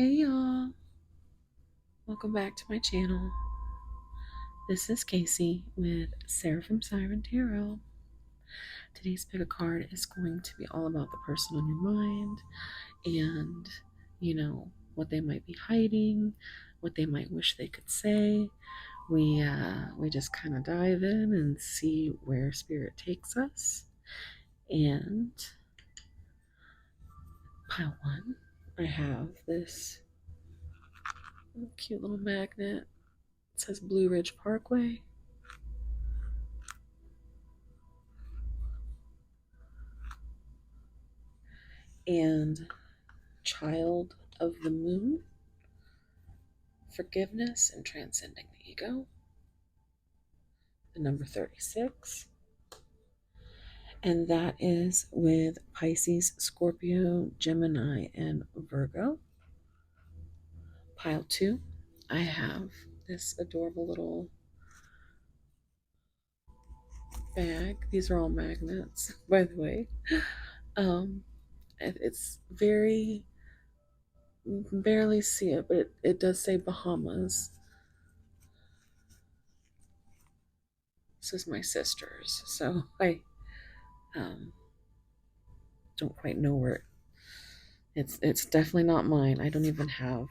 Hey y'all, welcome back to my channel. This is Casey with Seraphim Siren Tarot. Today's pick a card is going to be all about the person on your mind and, what they might be hiding, what they might wish they could say. We just kind of dive in and see where spirit takes us. And pile one, I have this cute little magnet. It says Blue Ridge Parkway. And Child of the Moon, Forgiveness and Transcending the Ego, the number 36. And that is with Pisces, Scorpio, Gemini, and Virgo. Pile two, I have this adorable little bag. These are all magnets, by the way. It's very, you can barely see it, but it does say Bahamas. This is my sister's, so I don't quite know where it's definitely not mine. I don't even have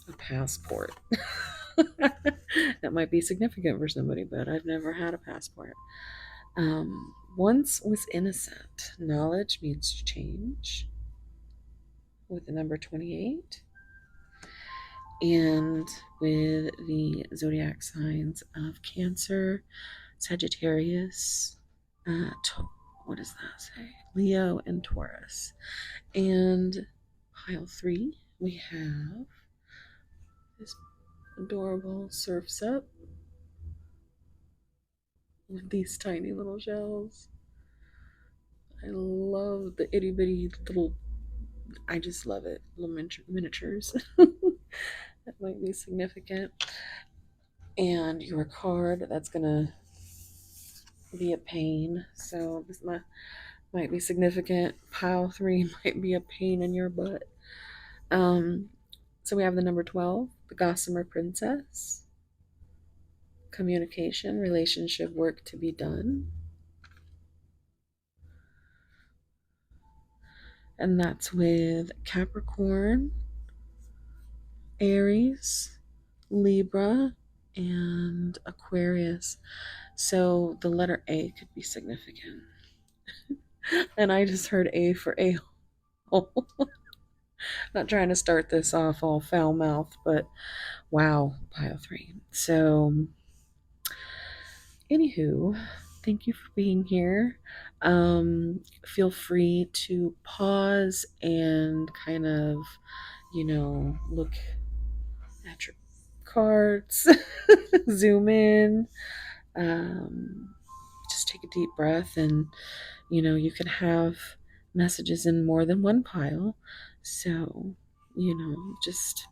a passport. That might be significant for somebody, but I've never had a passport. Once was innocent. Knowledge means change, with the number 28. And with the zodiac signs of Cancer, Sagittarius, what does that say? Leo and Taurus. And pile three, we have this adorable Surf's Up with these tiny little shells. I love the itty bitty little, I just love it, little miniatures. That might be significant. And your card, that's gonna be a pain. So this might be significant. Pile three might be a pain in your butt. So we have the number 12, the Gossamer Princess. Communication, relationship, work to be done. And that's with Capricorn, Aries, Libra, and Aquarius. So the letter A could be significant. And I just heard A for a-hole. Not trying to start this off all foul mouthed, but wow, pile three. So, anywho, thank you for being here. Feel free to pause and kind of, look at your cards, zoom in, just take a deep breath, and you can have messages in more than one pile. So, just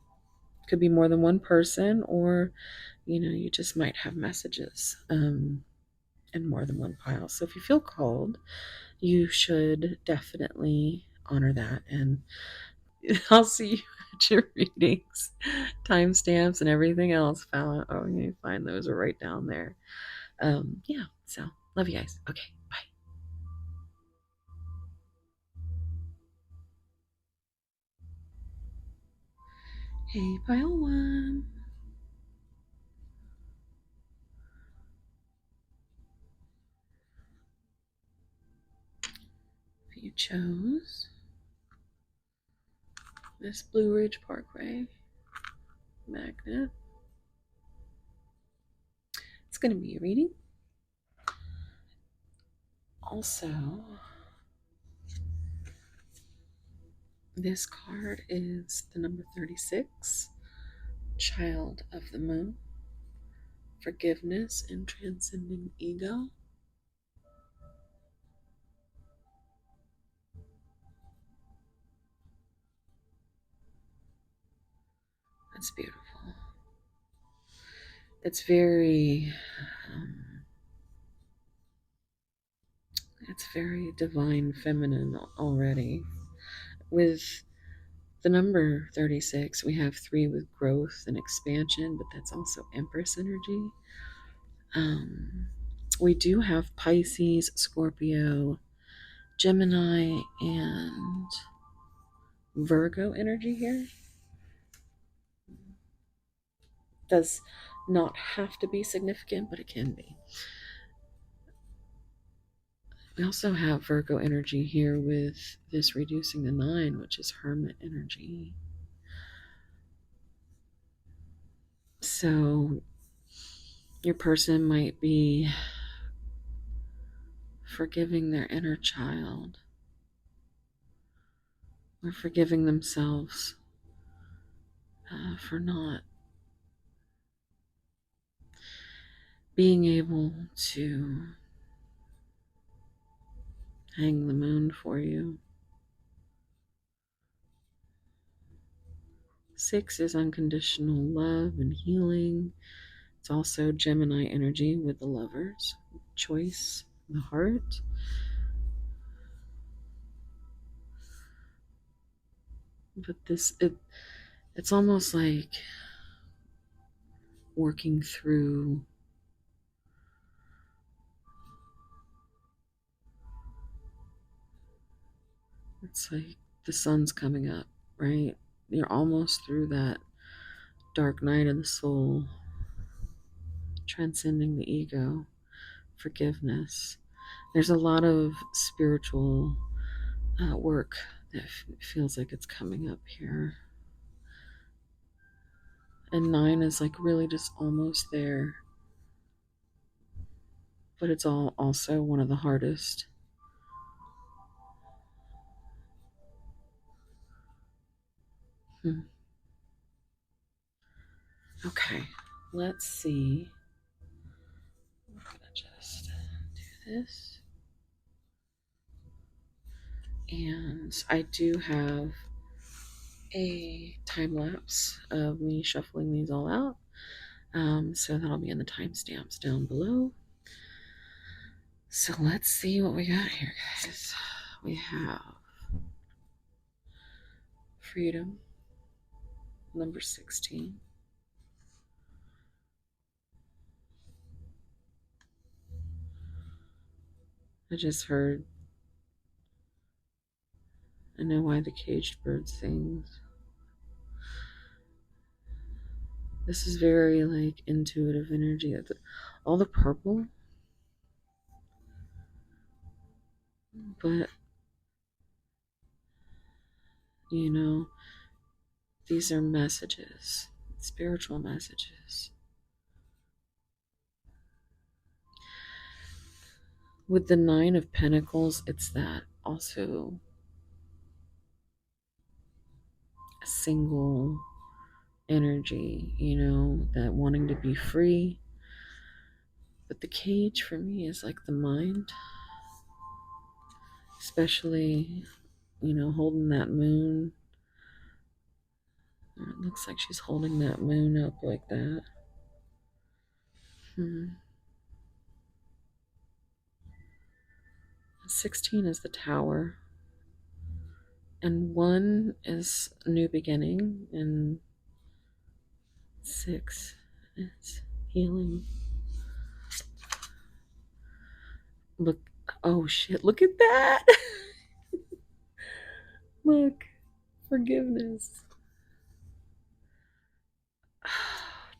could be more than one person, or you just might have messages in more than one pile. So if you feel called, you should definitely honor that. And I'll see you at your readings. Timestamps and everything else. You find those are right down there. Yeah, so love you guys. Okay, bye. Hey, pile one. You chose this Blue Ridge Parkway magnet. It's going to be a reading. Also, this card is the number 36, Child of the Moon, Forgiveness and Transcending Ego. That's beautiful. It's very divine feminine already, with the number 36, we have 3 with growth and expansion, but that's also Empress energy. We do have Pisces, Scorpio, Gemini, and Virgo energy here. Does not have to be significant, but it can be. We also have Virgo energy here with this reducing the 9, which is Hermit energy. So your person might be forgiving their inner child or forgiving themselves for not being able to hang the moon for you. 6 is unconditional love and healing. It's also Gemini energy with the Lovers, choice, the heart. But it's almost like working through it's like the sun's coming up, right? You're almost through that dark night of the soul, transcending the ego, forgiveness. There's a lot of spiritual work that feels like it's coming up here. And 9 is like really just almost there. But it's also one of the hardest. Okay, let's see. I'm gonna just do this. And I do have a time lapse of me shuffling these all out. So that'll be in the timestamps down below. So let's see what we got here, guys. We have freedom, number 16. I just heard, I know why the caged bird sings. This is very like intuitive energy. All the purple, but you know, these are messages, spiritual messages. With the 9 of Pentacles, it's that also a single energy, you know, that wanting to be free. But the cage for me is like the mind, especially, you know, holding that moon. It looks like she's holding that moon up like that. 16 is the Tower. And 1 is a new beginning. And 6 is healing. Look, oh shit, look at that. Look, forgiveness.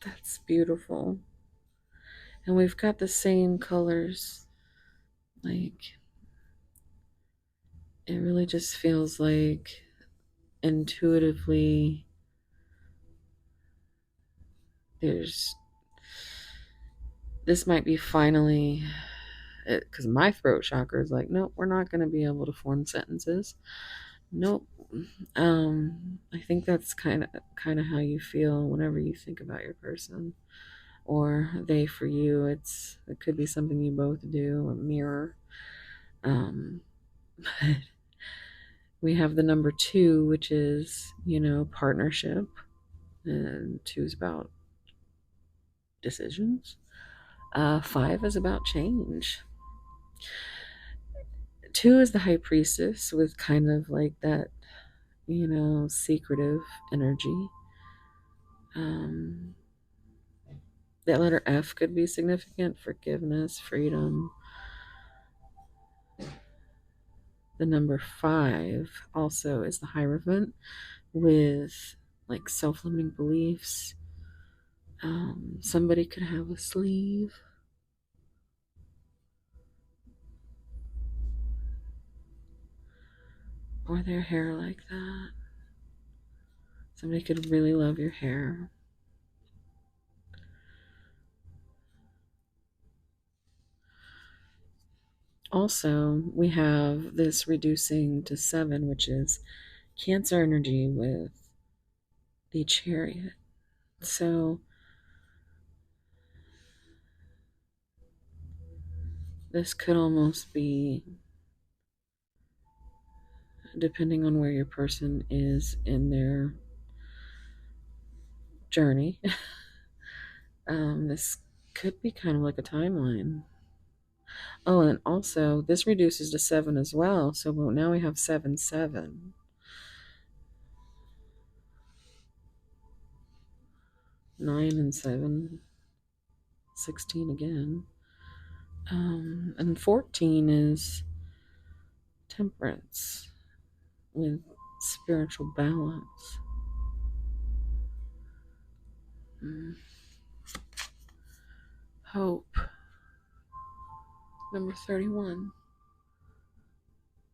That's beautiful. And we've got the same colors. Like, it really just feels like intuitively this might be finally, because my throat chakra is like, nope, we're not going to be able to form sentences. Nope. I think that's kind of how you feel whenever you think about your person, or they for you. It could be something you both do, a mirror. But we have the number 2, which is, you know, partnership, and 2 is about decisions. 5 is about change. 2 is the High Priestess with kind of like that secretive energy. That letter F could be significant: forgiveness, freedom. The number 5 also is the Hierophant, with like self-limiting beliefs. Somebody could have a sleeve, or their hair like that. Somebody could really love your hair. Also, we have this reducing to 7, which is Cancer energy with the Chariot. So this could almost be, depending on where your person is in their journey, this could be kind of like a timeline. Oh, and also this reduces to 7 as well. So now we have 7, 7. 9 and 7, 16 again. And 14 is Temperance with spiritual balance. Hope. Number 31.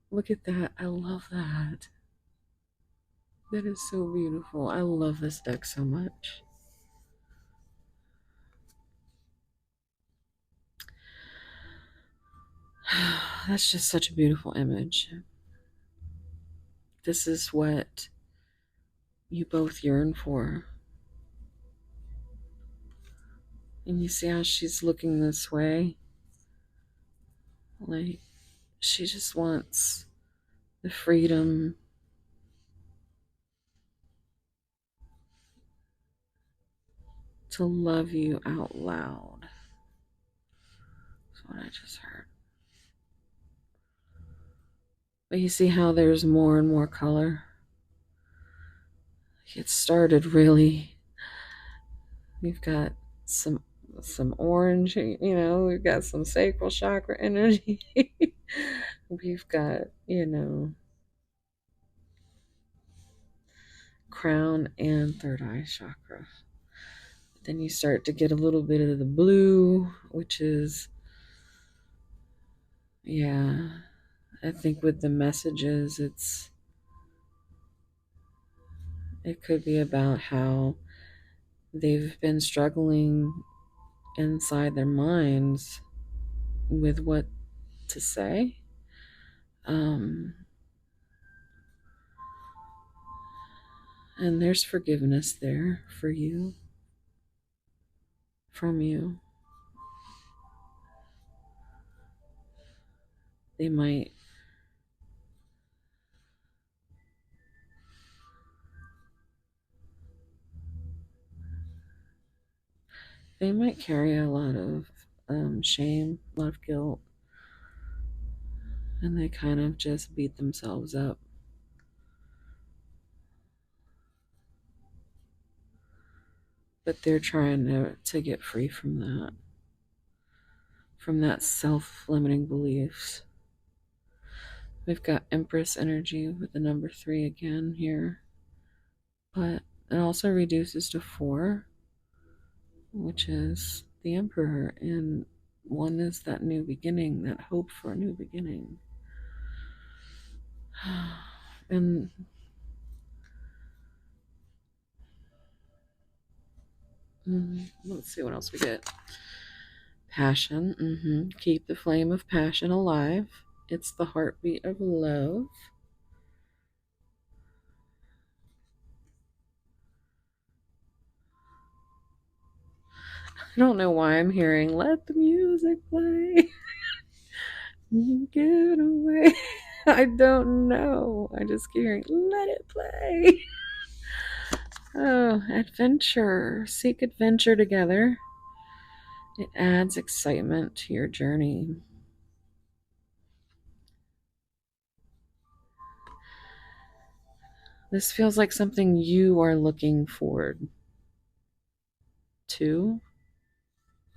Look at that. I love that. That is so beautiful. I love this deck so much. That's just such a beautiful image. This is what you both yearn for. And you see how she's looking this way? Like, she just wants the freedom to love you out loud. That's what I just heard. But you see how there's more and more color? It started really, we've got some orange, we've got some sacral chakra energy. We've got, crown and third eye chakra. Then you start to get a little bit of the blue, which is, yeah, I think with the messages, it could be about how they've been struggling inside their minds with what to say. And there's forgiveness there for you, from you. They might carry a lot of shame, a lot of guilt, and they kind of just beat themselves up. But they're trying to get free from that self-limiting beliefs. We've got Empress energy with the number 3 again here. But it also reduces to 4, which is the Emperor. And 1 is that new beginning, that hope for a new beginning. And let's see what else we get. Passion. Keep the flame of passion alive. It's the heartbeat of love. I don't know why I'm hearing "let the music play." Get away. I don't know. I just keep hearing "let it play." Oh, adventure. Seek adventure together. It adds excitement to your journey. This feels like something you are looking forward to.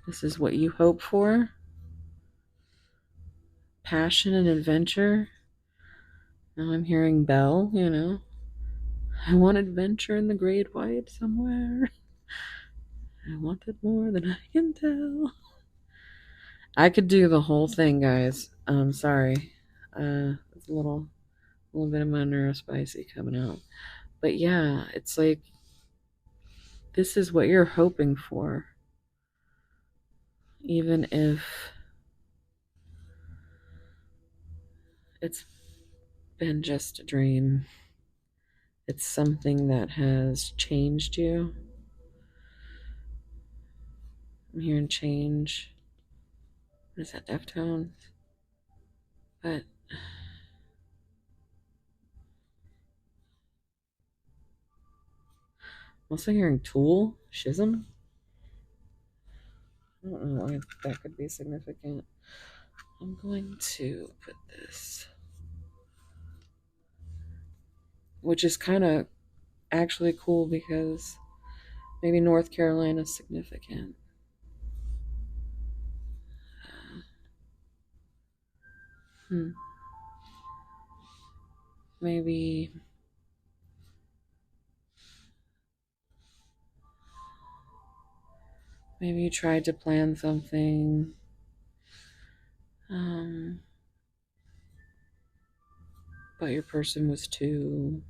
This is what you hope for. Passion and adventure. Now I'm hearing Belle, you know. I want adventure in the great white somewhere. I want it more than I can tell. I could do the whole thing, guys. Sorry. It's a little bit of my neurospicy coming out. But yeah, it's like this is what you're hoping for. Even if it's been just a dream. It's something that has changed you. I'm hearing change. What is that, Deftones? But I'm also hearing Tool, Schism. I don't know why that could be significant. I'm going to put this, which is kind of actually cool because maybe North Carolina is significant. Maybe you tried to plan something, but your person was too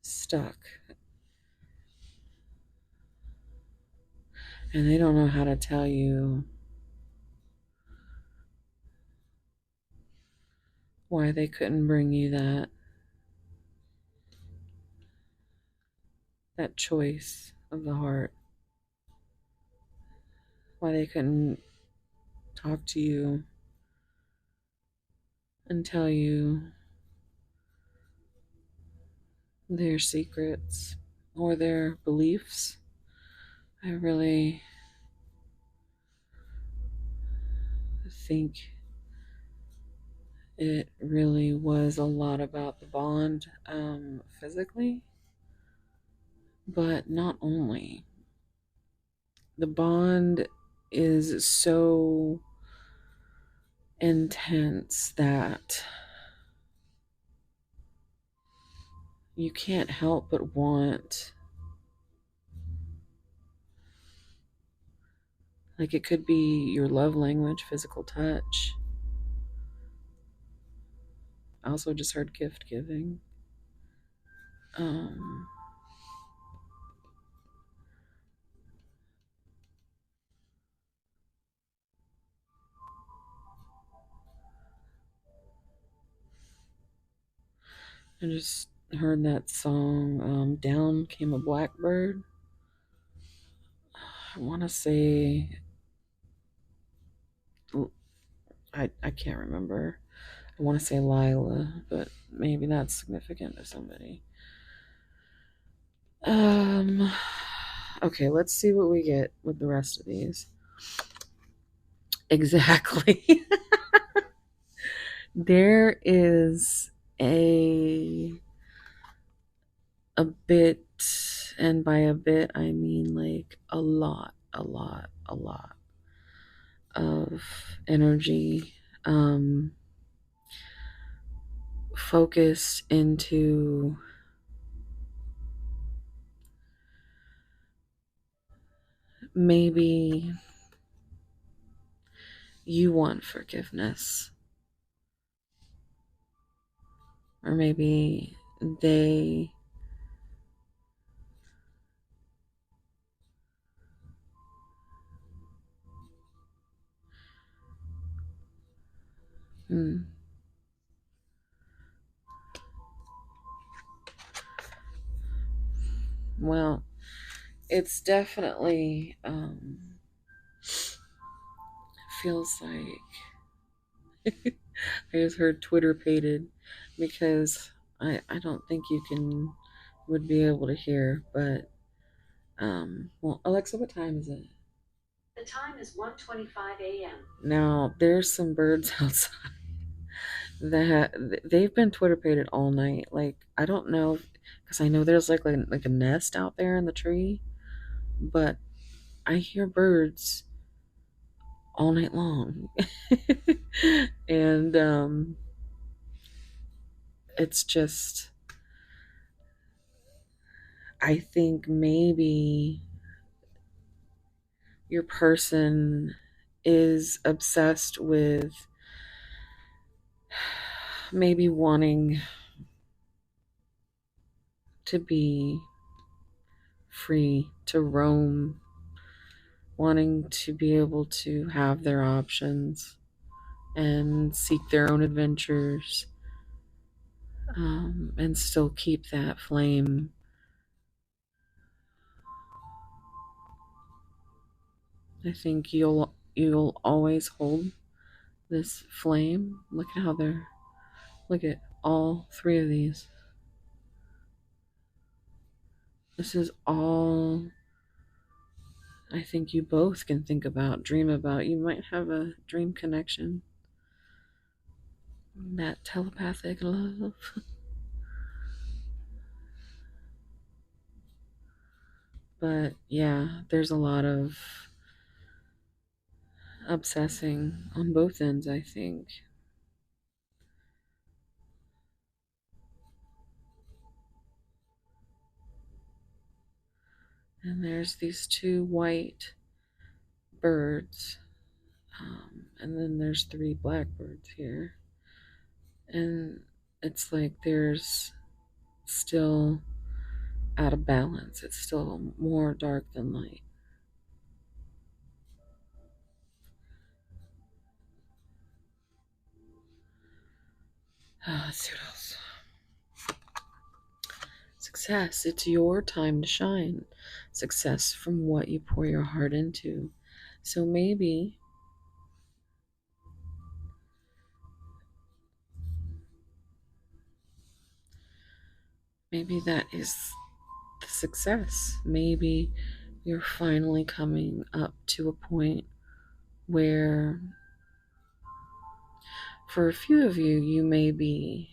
stuck. And they don't know how to tell you why they couldn't bring you that choice of the heart. Why they couldn't talk to you and tell you their secrets or their beliefs. I really think it really was a lot about the bond physically, but not only. The bond is so intense that you can't help but want, like, it could be your love language, physical touch. I also just heard gift giving. I just heard that song, Down Came a Blackbird. I want to say, I can't remember. I want to say Lila, but maybe that's significant to somebody. Okay, let's see what we get with the rest of these. Exactly. There is a bit, and by a bit I mean like a lot of energy focused into maybe you want forgiveness, or maybe they well, it's definitely feels like I just heard Twitter pated because I don't think you would be able to hear, but well, Alexa, what time is it? The time is 1:25 a.m. Now there's some birds outside that they've been Twitter pated all night. Like, I don't know, because I know there's like a nest out there in the tree, but I hear birds all night long. And it's just, I think maybe your person is obsessed with maybe wanting to be free to roam, wanting to be able to have their options and seek their own adventures, and still keep that flame. I think you'll always hold this flame. Look at all three of these. This is all I think you both can think about, dream about. You might have a dream connection. That telepathic love. But yeah, there's a lot of obsessing on both ends, I think. And there's these two white birds. And then there's three black birds here. And it's like there's still out of balance. It's still more dark than light. Let's see what else. Success. It's your time to shine. Success from what you pour your heart into. So maybe that is the success. Maybe you're finally coming up to a point where, for a few of you, you may be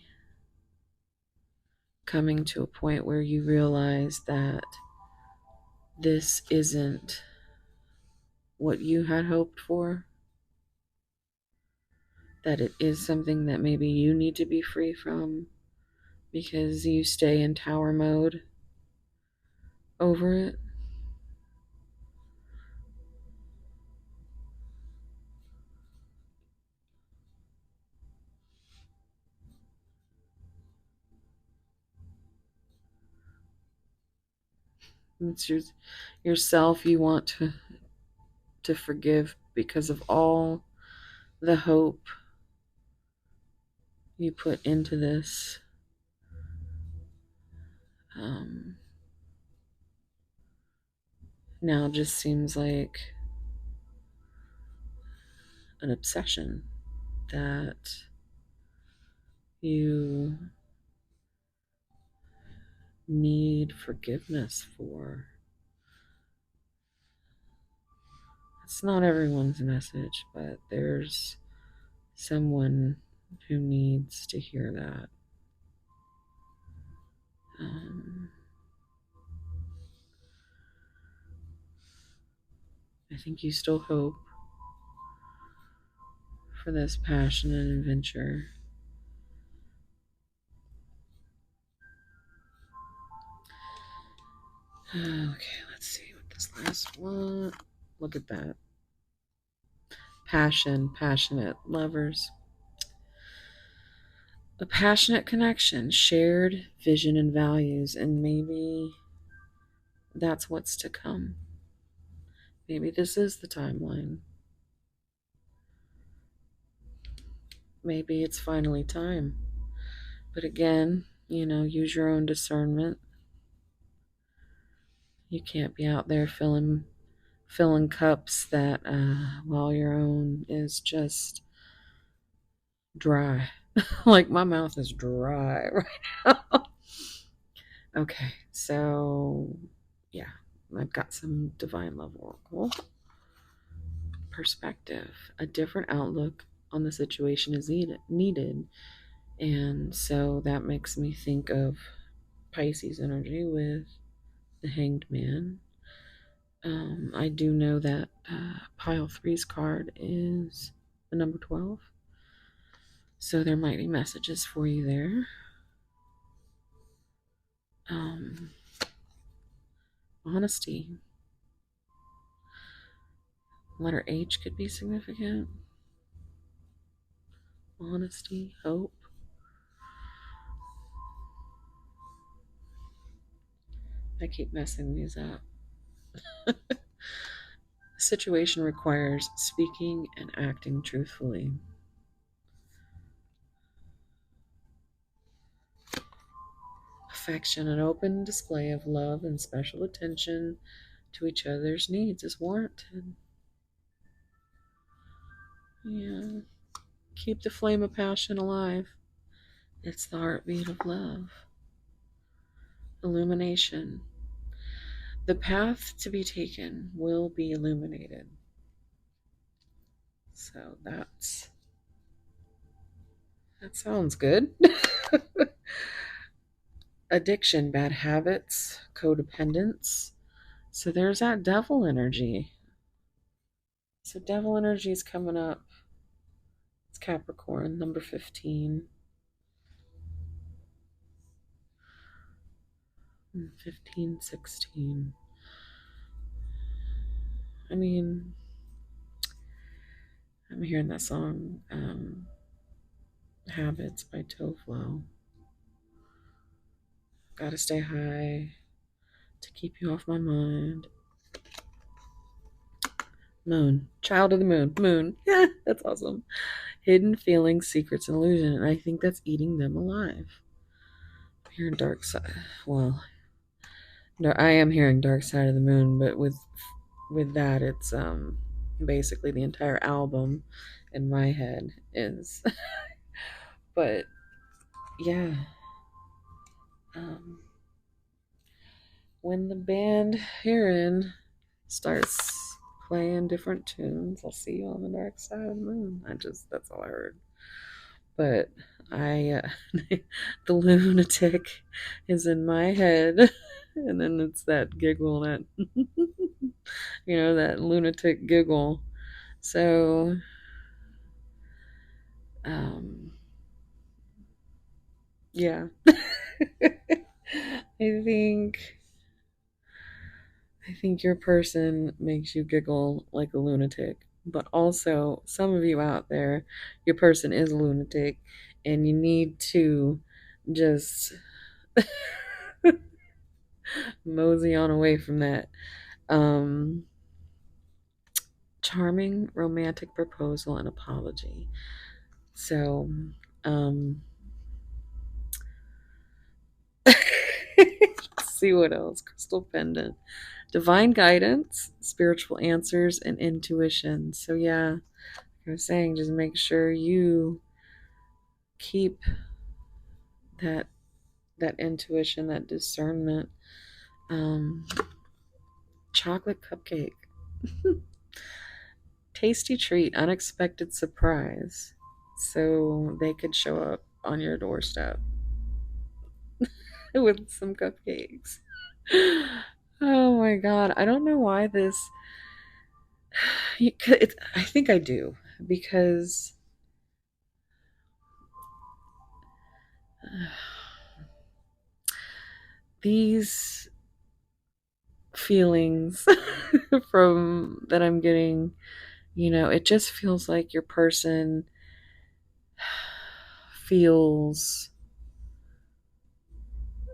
coming to a point where you realize that this isn't what you had hoped for, that it is something that maybe you need to be free from because you stay in tower mode over it. It's yourself you want to forgive because of all the hope you put into this. Um, Now just seems like an obsession that you need forgiveness for. It's not everyone's message, but there's someone who needs to hear that. I think you still hope for this passion and adventure. Okay, let's see what this last one. Look at that. Passion, passionate lovers. A passionate connection, shared vision and values, and maybe that's what's to come. Maybe this is the timeline. Maybe it's finally time. But again, use your own discernment. You can't be out there filling cups that while your own is just dry. Like my mouth is dry right now. Okay, so yeah, I've got some divine love oracle perspective. A different outlook on the situation is needed. And so that makes me think of Pisces energy with the Hanged Man. I do know that pile three's card is the number 12. So there might be messages for you there. Honesty. Letter H could be significant. Honesty, hope. I keep messing these up. The situation requires speaking and acting truthfully. Affection, an open display of love and special attention to each other's needs is warranted. Yeah. Keep the flame of passion alive. It's the heartbeat of love. Illumination. The path to be taken will be illuminated. So that sounds good. Addiction, bad habits, codependence. So there's that devil energy. So devil energy is coming up. It's Capricorn, number 15. 15, 16. I mean, I'm hearing that song, Habits by Toflo. Gotta stay high to keep you off my mind. Moon. Child of the moon. Moon. Yeah, that's awesome. Hidden feelings, secrets, and illusion. And I think that's eating them alive. I'm hearing dark side. Well, no, I am hearing dark side of the moon, but with that, it's basically the entire album in my head is. But yeah, when the band Siren starts playing different tunes, I'll see you on the dark side of the moon. That's all I heard. But the lunatic is in my head, and then it's that giggle, that that lunatic giggle. So, yeah, I think your person makes you giggle like a lunatic. But also, some of you out there, your person is a lunatic, and you need to just mosey on away from that. Charming romantic proposal and apology. So, let's see what else. Crystal pendant. Divine guidance, spiritual answers, and intuition. So, yeah, like I was saying, just make sure you keep that intuition, that discernment. Chocolate cupcake. Tasty treat, unexpected surprise. So they could show up on your doorstep with some cupcakes. Oh my god, I don't know why this. I think I do, because these feelings from that I'm getting, it just feels like your person feels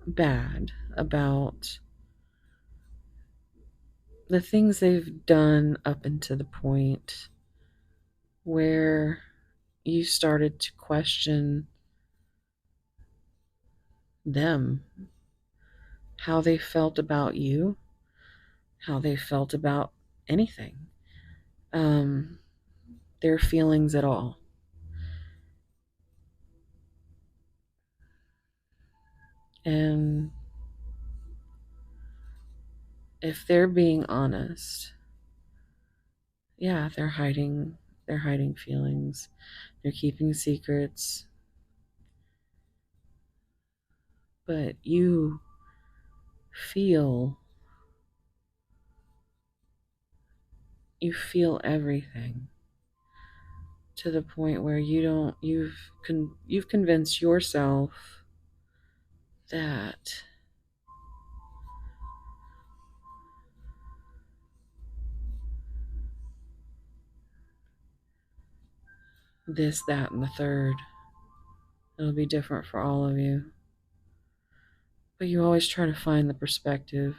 bad about the things they've done up until the point where you started to question them, how they felt about you, how they felt about anything, their feelings at all. And if they're being honest, yeah, they're hiding feelings, they're keeping secrets, but you feel everything to the point where you've convinced yourself that this, that, and the third, it'll be different for all of you. But you always try to find the perspective,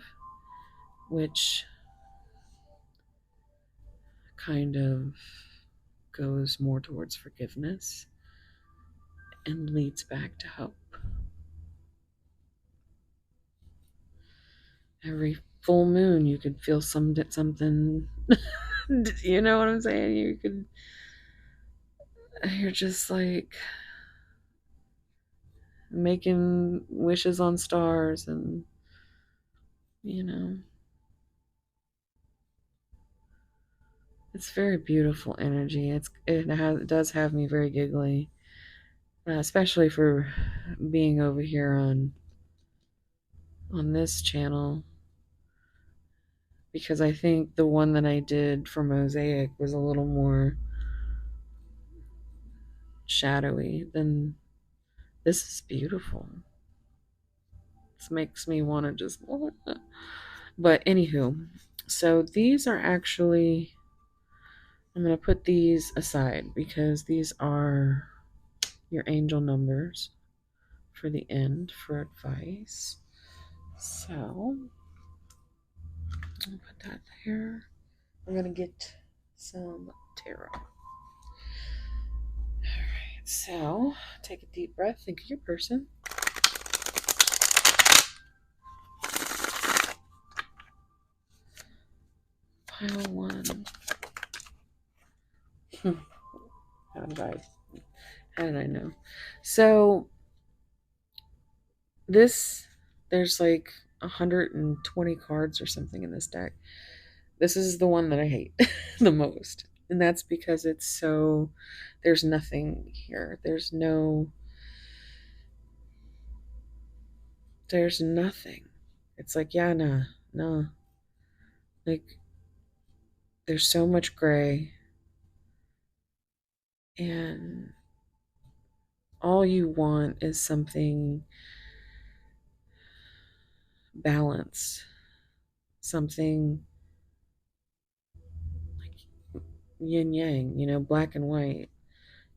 which kind of goes more towards forgiveness and leads back to hope. Every full moon, you could feel something. You know what I'm saying? You're just like making wishes on stars, and it's very beautiful energy. It does have me very giggly, especially for being over here on this channel, because I think the one that I did for Mosaic was a little more shadowy than this. Is beautiful. This makes me want to just. But anywho, so these are actually. I'm going to put these aside because these are your angel numbers for the end for advice. So I'll put that there. I'm going to get some tarot. Alright, so take a deep breath. Think of your person. Pile one. How did I know? So there's like 120 cards or something in this deck. This is the one that I hate the most. And that's because there's nothing here. There's nothing. It's like, yeah, no. Like, there's so much gray. And all you want is something balanced. Something like yin yang, black and white.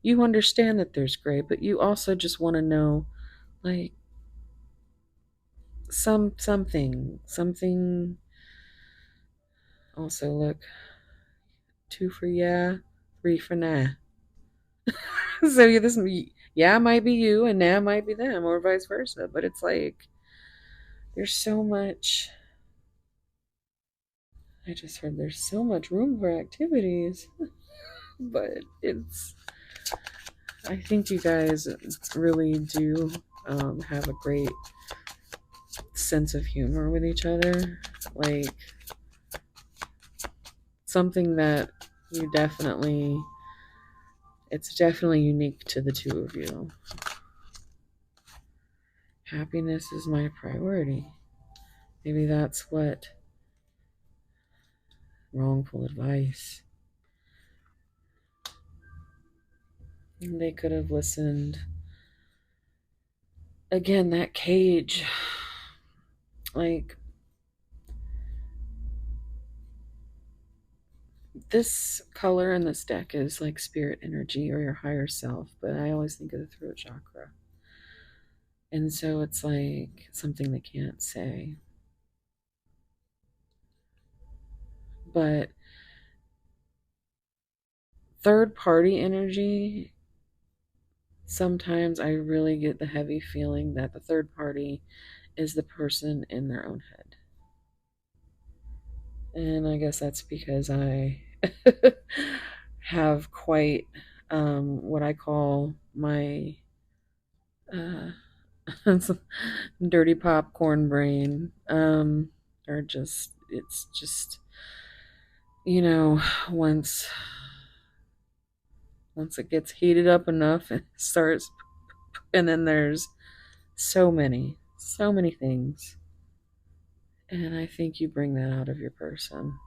You understand that there's gray, but you also just want to know, like, something. Also, look, 2 for yeah, 3 for nah. So yeah might be you, and nah might be them, or vice versa. But it's like there's so much. I just heard there's so much room for activities, but I think you guys really do have a great sense of humor with each other. Like, something that it's definitely unique to the two of you. Happiness is my priority. Maybe that's what wrongful advice. And they could have listened. Again, that cage. Like, this color in this deck is like spirit energy or your higher self, but I always think of the throat chakra. And so it's like something they can't say. But third party energy, sometimes I really get the heavy feeling that the third party is the person in their own head. And I guess that's because I have quite what I call my dirty popcorn brain. Or it's just, once it gets heated up enough, it starts, and then there's so many so many things. And I think you bring that out of your person.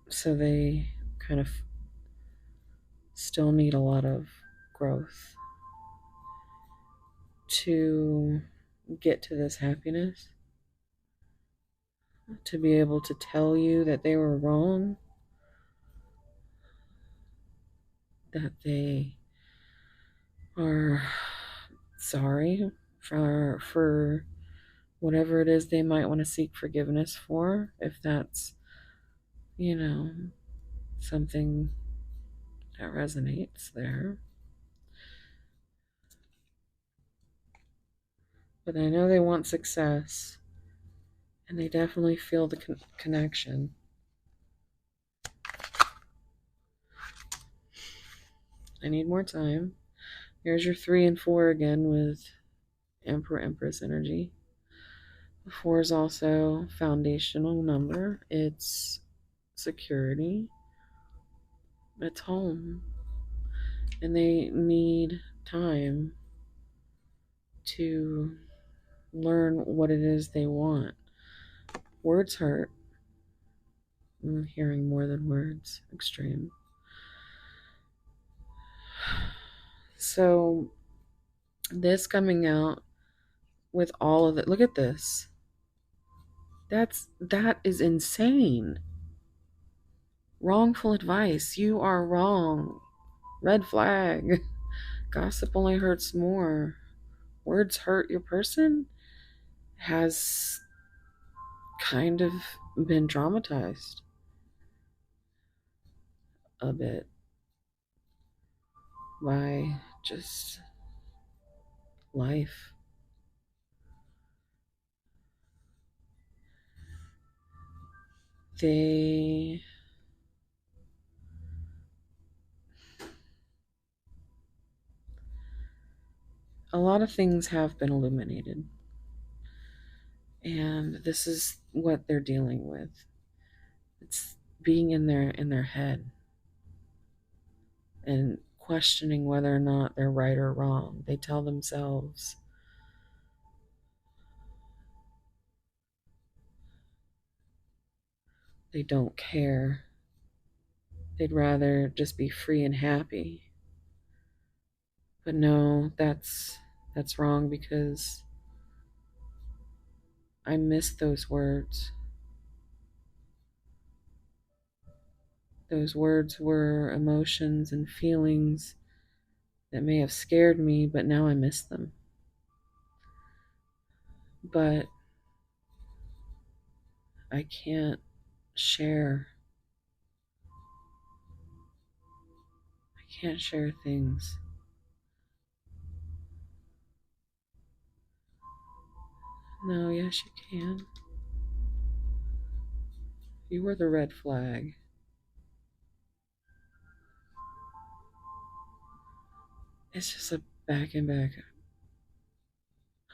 So they kind of still need a lot of growth to get to this happiness, to be able to tell you that they were wrong, that they are sorry for whatever it is they might want to seek forgiveness for, if that's, something that resonates there. But I know they want success, and they definitely feel the connection. I need more time. Here's your 3 and 4 again with Emperor Empress energy. 4 is also foundational number. It's security. It's home. And they need time to learn what it is they want. Words hurt. I'm hearing more than words. Extreme. So this coming out with all of it. Look at this. That is insane. Wrongful advice. You are wrong. Red flag. Gossip only hurts more. Words hurt your person has kind of been traumatized a bit by just life. A lot of things have been illuminated, and this is what they're dealing with. It's being in their head and questioning whether or not they're right or wrong. They tell themselves they don't care. They'd rather just be free and happy. But no, that's wrong, because I miss those words. Those words were emotions and feelings that may have scared me, but now I miss them. But I can't share. I can't share things. No, yes, you can. You were the red flag. It's just a back and back.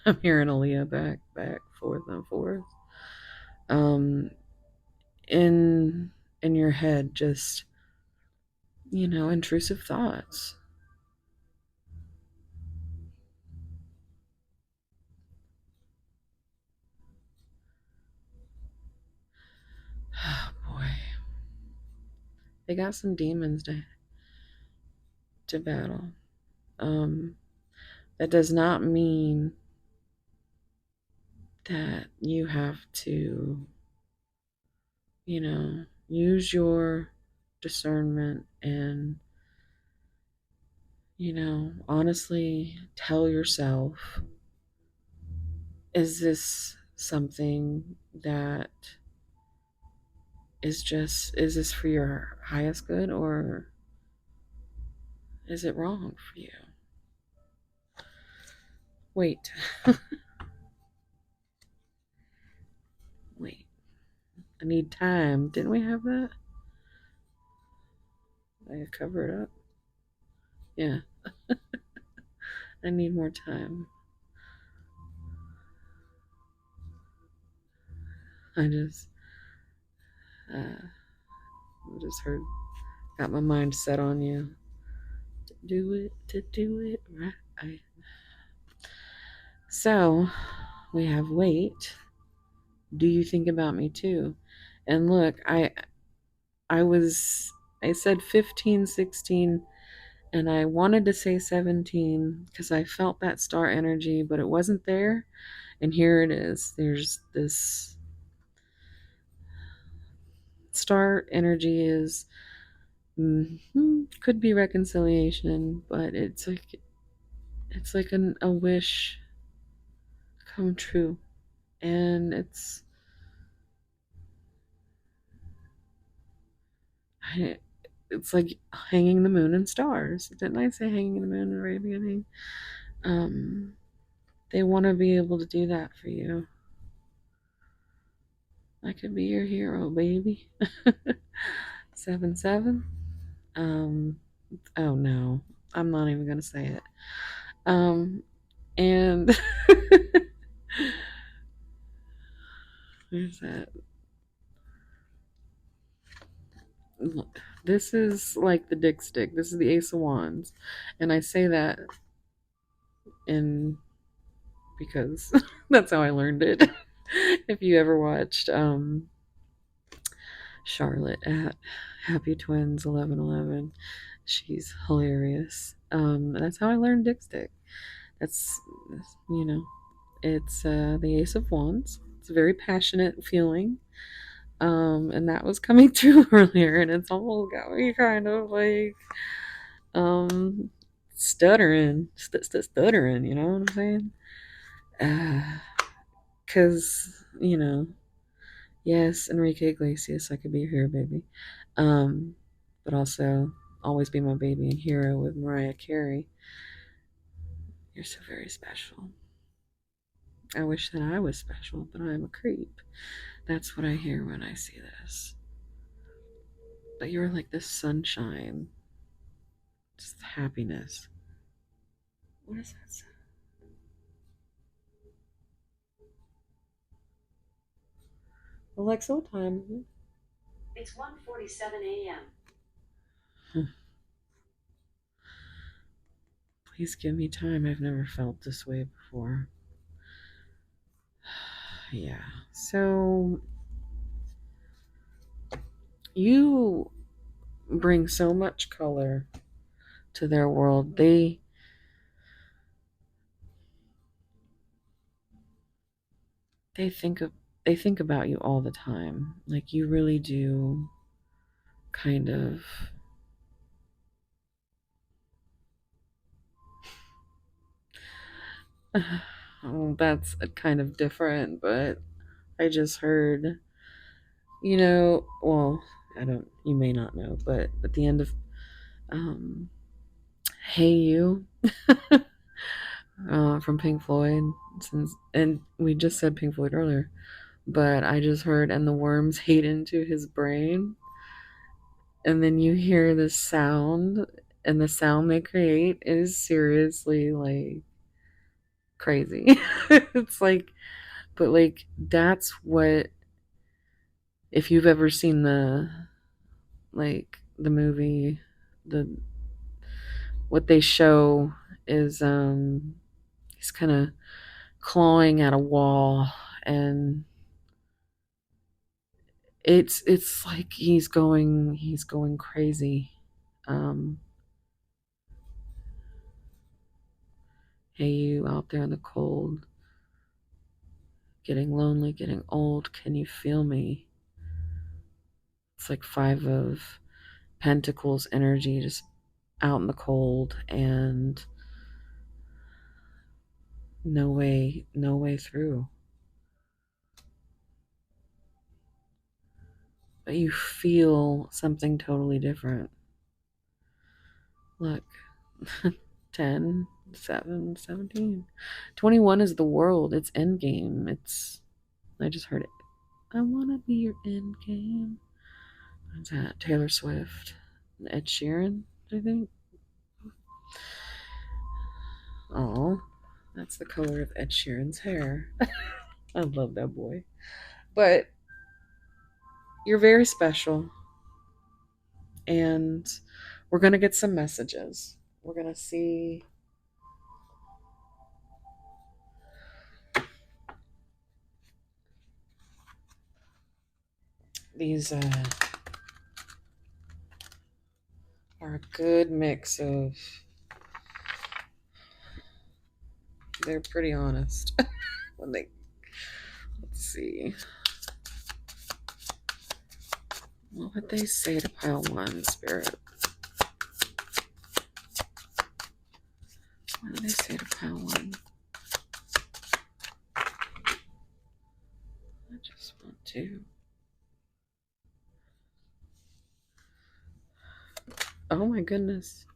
I'm hearing Aaliyah back, forth and forth. In your head, just intrusive thoughts. Oh boy, they got some demons to battle. That does not mean that you have to, use your discernment and, honestly tell yourself, is this something that is this for your highest good, or is it wrong for you? Wait. Wait. I need time. Didn't we have that? I cover it up. Yeah. I need more time. I just heard, got my mind set on you. To do it right. So we have wait. Do you think about me too? And look, I said 15, 16, and I wanted to say 17 because I felt that star energy, but it wasn't there. And here it is. There's this star energy is could be reconciliation, but it's like a wish come true, and it's like hanging the moon and stars. Didn't I say hanging the moon in the very beginning? Um, they want to be able to do that for you. I could be your hero, baby. 7 7. Um, oh no, I'm not even gonna say it. And where's that? This is like the dick stick. This is the Ace of Wands, and I say that in because that's how I learned it. If you ever watched Charlotte at Happy Twins 1111, she's hilarious. That's how I learned dick stick. That's you know, it's the Ace of Wands. It's a very passionate feeling. And that was coming through earlier, and it's almost got me kind of like um stuttering, you know what I'm saying? Because yes, Enrique Iglesias, I could be here, baby. But also always be my baby and hero with Mariah Carey. You're so very special. I wish that I was special, but I'm a creep. That's what I hear when I see this. But you're like the sunshine, just happiness. What is that? Alexa, what time is it? It's 1:47 a.m. Please give me time. I've never felt this way before. Yeah. So you bring so much color to their world. They think of they think about you all the time. Like you really do kind of oh, that's kind of different, but I just heard, well, I don't you may not know, but at the end of um Hey You from Pink Floyd, and we just said Pink Floyd earlier, but I just heard and the worms ate into his brain, and then you hear this sound, and the sound they create is seriously like crazy. It's like, but like that's what, if you've ever seen the movie, the what they show is he's kind of clawing at a wall, and it's like he's going crazy. um hey, you out there in the cold, getting lonely, getting old, can you feel me? It's like 5 of Pentacles energy, just out in the cold, and no way through. But you feel something totally different. Look. 10, 7, 17. 21 is the world. It's endgame. I just heard it. I want to be your endgame. What's that? Taylor Swift. Ed Sheeran, I think. Oh, that's the color of Ed Sheeran's hair. I love that boy. But you're very special, and we're going to get some messages. We're going to see these are a good mix of, they're pretty honest when they, let's see, what would they say to pile one, Spirit? What do they say to pile one? I just want to, oh my goodness,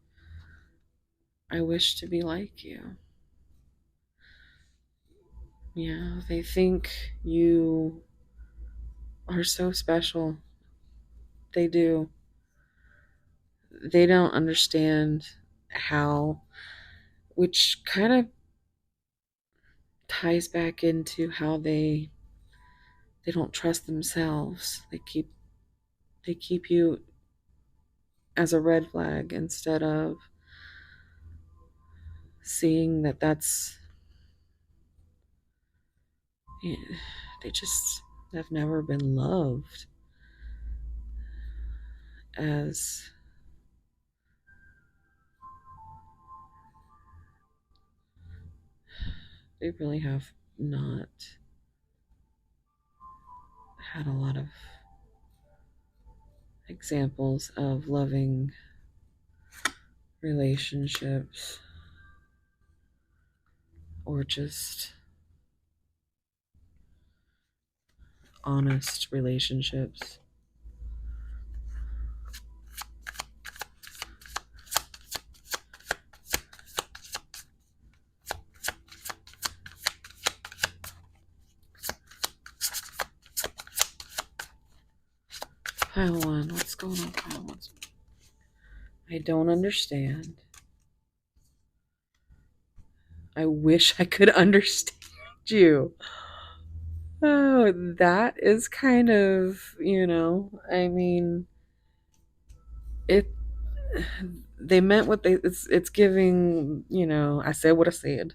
I wish to be like you. Yeah, they think you are so special. They do. They don't understand how, which kind of ties back into how they don't trust themselves. They keep you as a red flag instead of seeing that that's, they just have never been loved as, they really have not had a lot of examples of loving relationships or just honest relationships. Pile one, what's going on, pile one? I don't understand. I wish I could understand you. Oh, that is kind of, I mean, it, they meant what it's giving, I said what I said.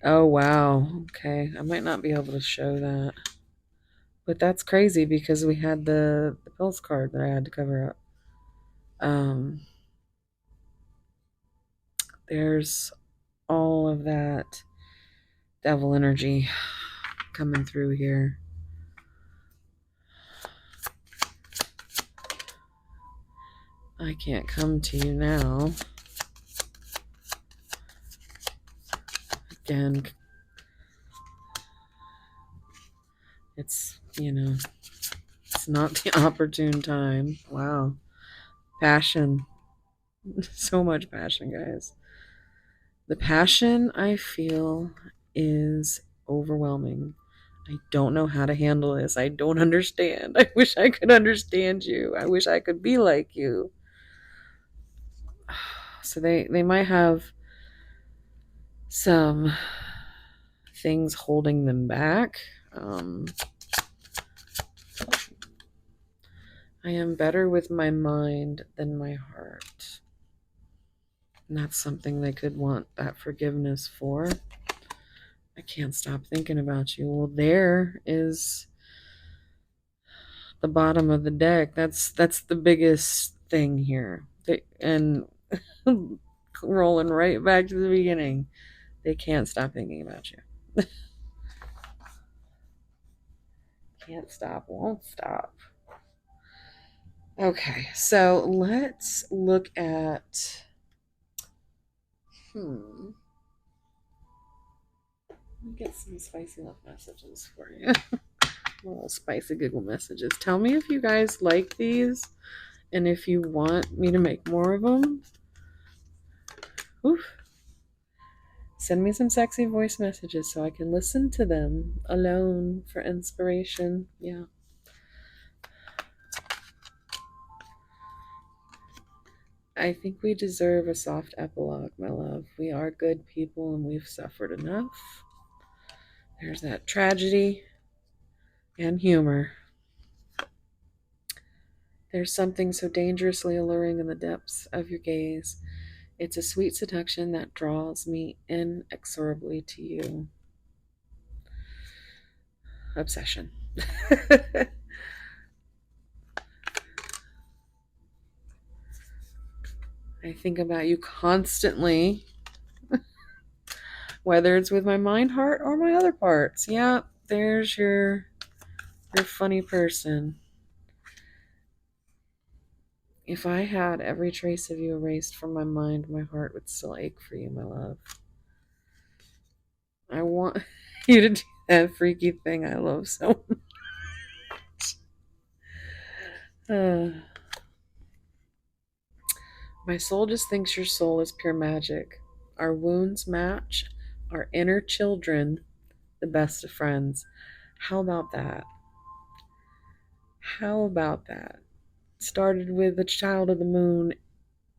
Oh, wow. Okay. I might not be able to show that. But that's crazy because we had the pills card that I had to cover up. There's all of that devil energy coming through here. I can't come to you now. Again, it's, it's not the opportune time. Wow. Passion. So much passion, guys. The passion I feel is overwhelming. I don't know how to handle this. I don't understand. I wish I could understand you. I wish I could be like you. So they might have some things holding them back. I am better with my mind than my heart. And that's something they could want that forgiveness for. I can't stop thinking about you. Well, there is the bottom of the deck. That's the biggest thing here. And rolling right back to the beginning. They can't stop thinking about you. Can't stop, won't stop. Okay, so let's look at. Let me get some spicy love messages for you. Little spicy giggle messages. Tell me if you guys like these and if you want me to make more of them. Oof. Send me some sexy voice messages so I can listen to them alone for inspiration. Yeah. I think we deserve a soft epilogue, my love. We are good people and we've suffered enough. There's that tragedy and humor. There's something so dangerously alluring in the depths of your gaze. It's a sweet seduction that draws me inexorably to you. Obsession. I think about you constantly, whether it's with my mind, heart, or my other parts. Yep, there's your funny person. If I had every trace of you erased from my mind, my heart would still ache for you, my love. I want you to do that freaky thing I love so much. My soul just thinks your soul is pure magic. Our wounds match our inner children, the best of friends. How about that? How about that? Started with the child of the moon,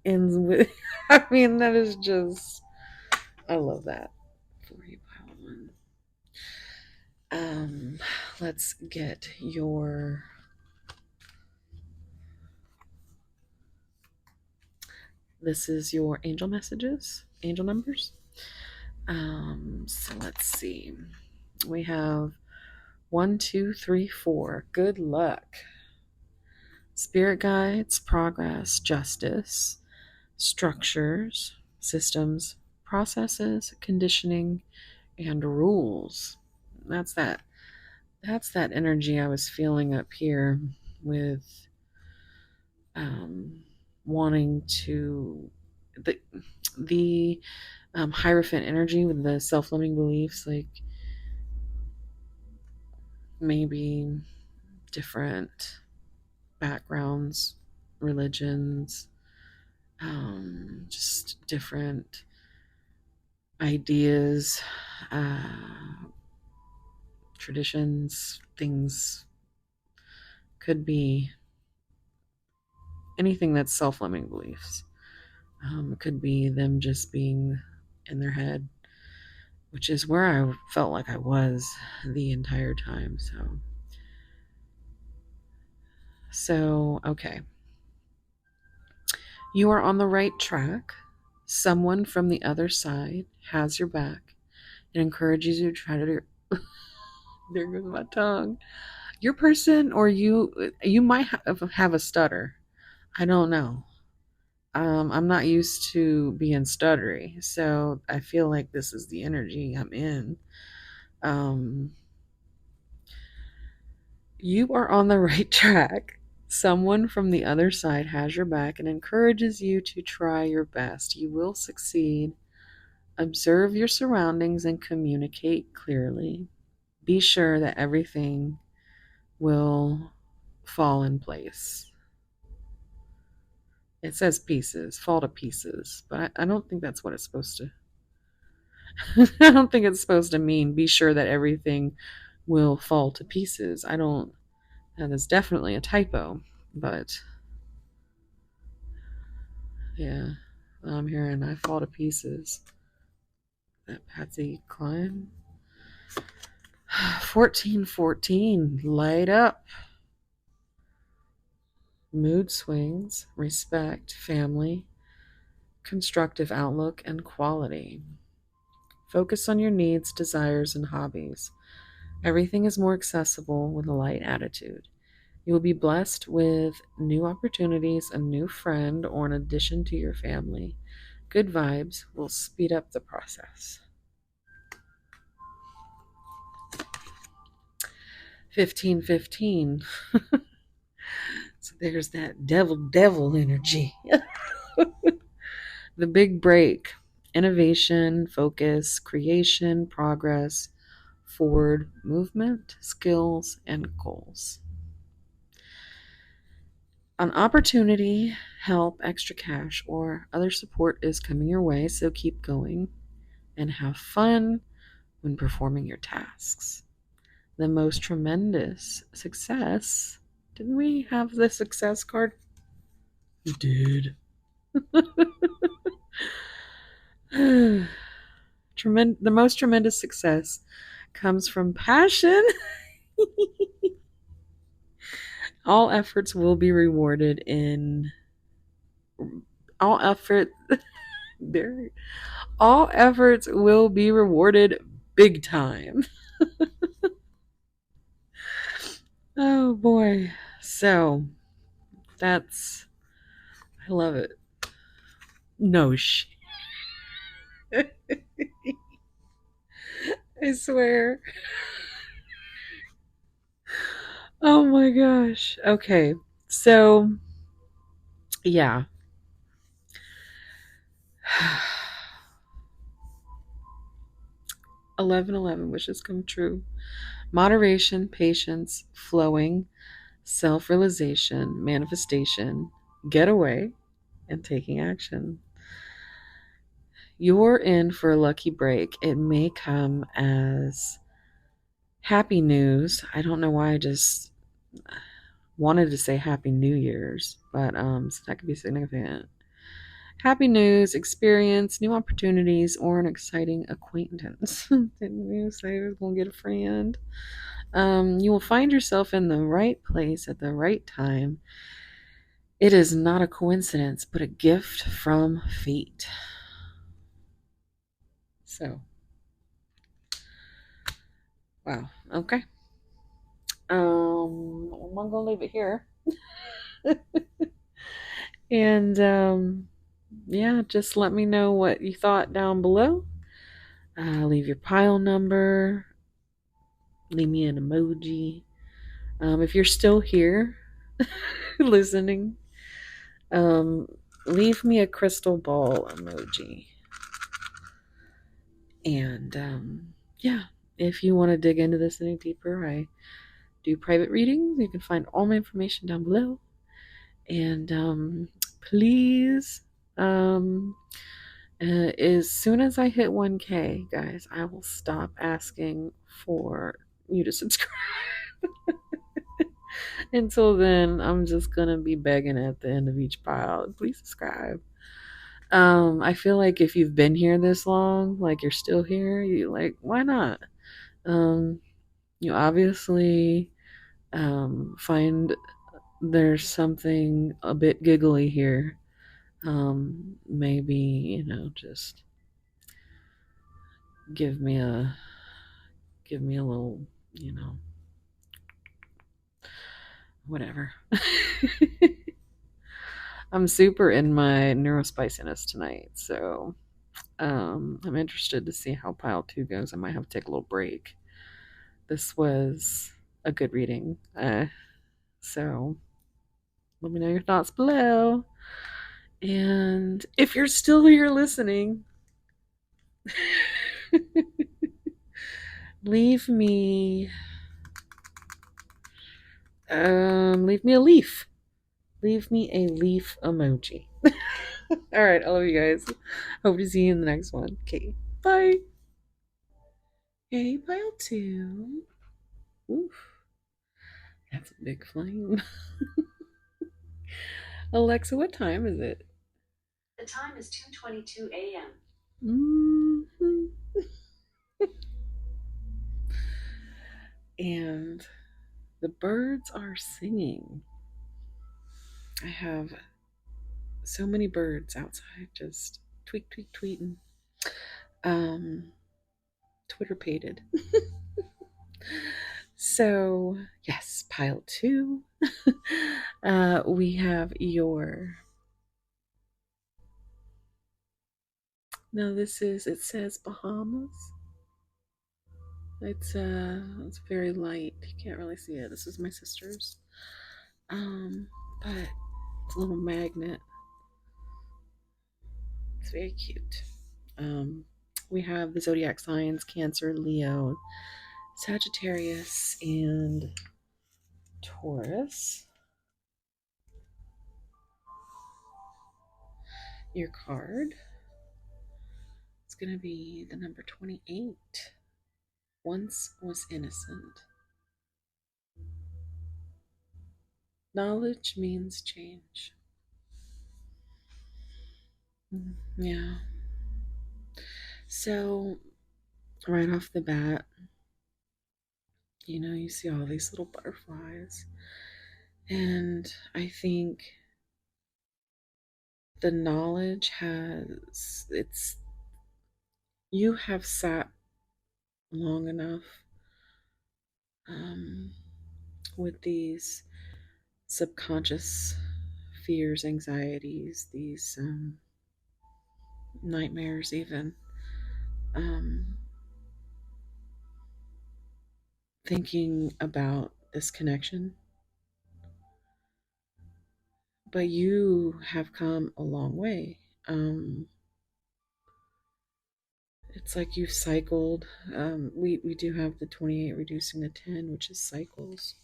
ends with. I mean, that is just. I love that for you, pile one. Let's get your. This is your angel messages, angel numbers. So let's see. We have 1, 2, 3, 4. Good luck. Spirit guides, progress, justice, structures, systems, processes, conditioning, and rules. That's that. That's that energy I was feeling up here with wanting to the Hierophant energy with the self-limiting beliefs, like maybe different backgrounds, religions, just different ideas, traditions, things. Could be anything that's self-limiting beliefs. It could be them just being in their head, which is where I felt like I was the entire time. So okay. You are on the right track. Someone from the other side has your back and encourages you to try to do. There goes my tongue. Your person, or you might have a stutter. I don't know. I'm not used to being stuttery, so I feel like this is the energy I'm in. Um, you are on the right track. Someone from the other side has your back and encourages you to try your best. You will succeed. Observe your surroundings and communicate clearly. Be sure that everything will fall in place. It says pieces, fall to pieces, but I don't think that's what it's supposed to. I don't think it's supposed to mean be sure that everything will fall to pieces. I don't. That is definitely a typo, but yeah, I'm hearing I fall to pieces. That Patsy Cline. 1414, light up. Mood swings, respect, family, constructive outlook, and quality. Focus on your needs, desires, and hobbies. Everything is more accessible with a light attitude. You will be blessed with new opportunities, a new friend, or an addition to your family. Good vibes will speed up the process. 1515. So there's that devil energy. The big break. Innovation, focus, creation, progress, forward movement, skills, and goals. An opportunity, help, extra cash, or other support is coming your way, so keep going and have fun when performing your tasks. The most tremendous success. Didn't we have the success card? We did. The most tremendous success comes from passion. All efforts will be rewarded in all effort there all efforts will be rewarded big time. Oh boy. So that's I love it. No shit. I swear. Oh my gosh. Okay. So, yeah. 1111 wishes come true. Moderation, patience, flowing, self realization, manifestation, getaway, and taking action. You're in for a lucky break. It may come as happy news. I don't know why I just wanted to say Happy New Year's, but so that could be significant. Happy news, experience, new opportunities, or an exciting acquaintance. Didn't you say I was going to get a friend? You will find yourself in the right place at the right time. It is not a coincidence, but a gift from fate. So, wow. Okay. I'm gonna leave it here. And yeah, just let me know what you thought down below. Leave your pile number. Leave me an emoji. If you're still here listening, um, leave me a crystal ball emoji. And yeah, if you want to dig into this any deeper, I do private readings. You can find all my information down below. And please, um, as soon as I hit 1K, guys, I will stop asking for you to subscribe. Until then, I'm just gonna be begging at the end of each pile. Please subscribe. I feel like if you've been here this long, like you're still here, you like why not? Um, you obviously find there's something a bit giggly here. Maybe just give me a little, you know, whatever. I'm super in my neurospiciness tonight, so I'm interested to see how pile two goes. I might have to take a little break. This was a good reading, so let me know your thoughts below. And if you're still here listening, leave me leave me a leaf. Leave me a leaf emoji. All right, I love you guys. Hope to see you in the next one. Okay, bye. Hey, pile two. Oof, that's a big flame. Alexa, what time is it? The time is 2:22 a.m. Mm-hmm. And the birds are singing. I have so many birds outside just tweet, tweet, tweeting. Um, Twitter pated. So, yes, pile two. We have your. No, it says Bahamas. It's very light. You can't really see it. This is my sister's. But it's a little magnet. It's very cute. Um, we have the zodiac signs Cancer, Leo, Sagittarius, and Taurus. Your card is going to be the number 28. Once was innocent. Knowledge means change. Yeah. So, right off the bat, you see all these little butterflies. And I think the knowledge you have sat long enough um, with these subconscious fears, anxieties, these nightmares, even. Um, Thinking about this connection. But you have come a long way. It's like you've cycled. We do have the 28 reducing the 10, which is cycles.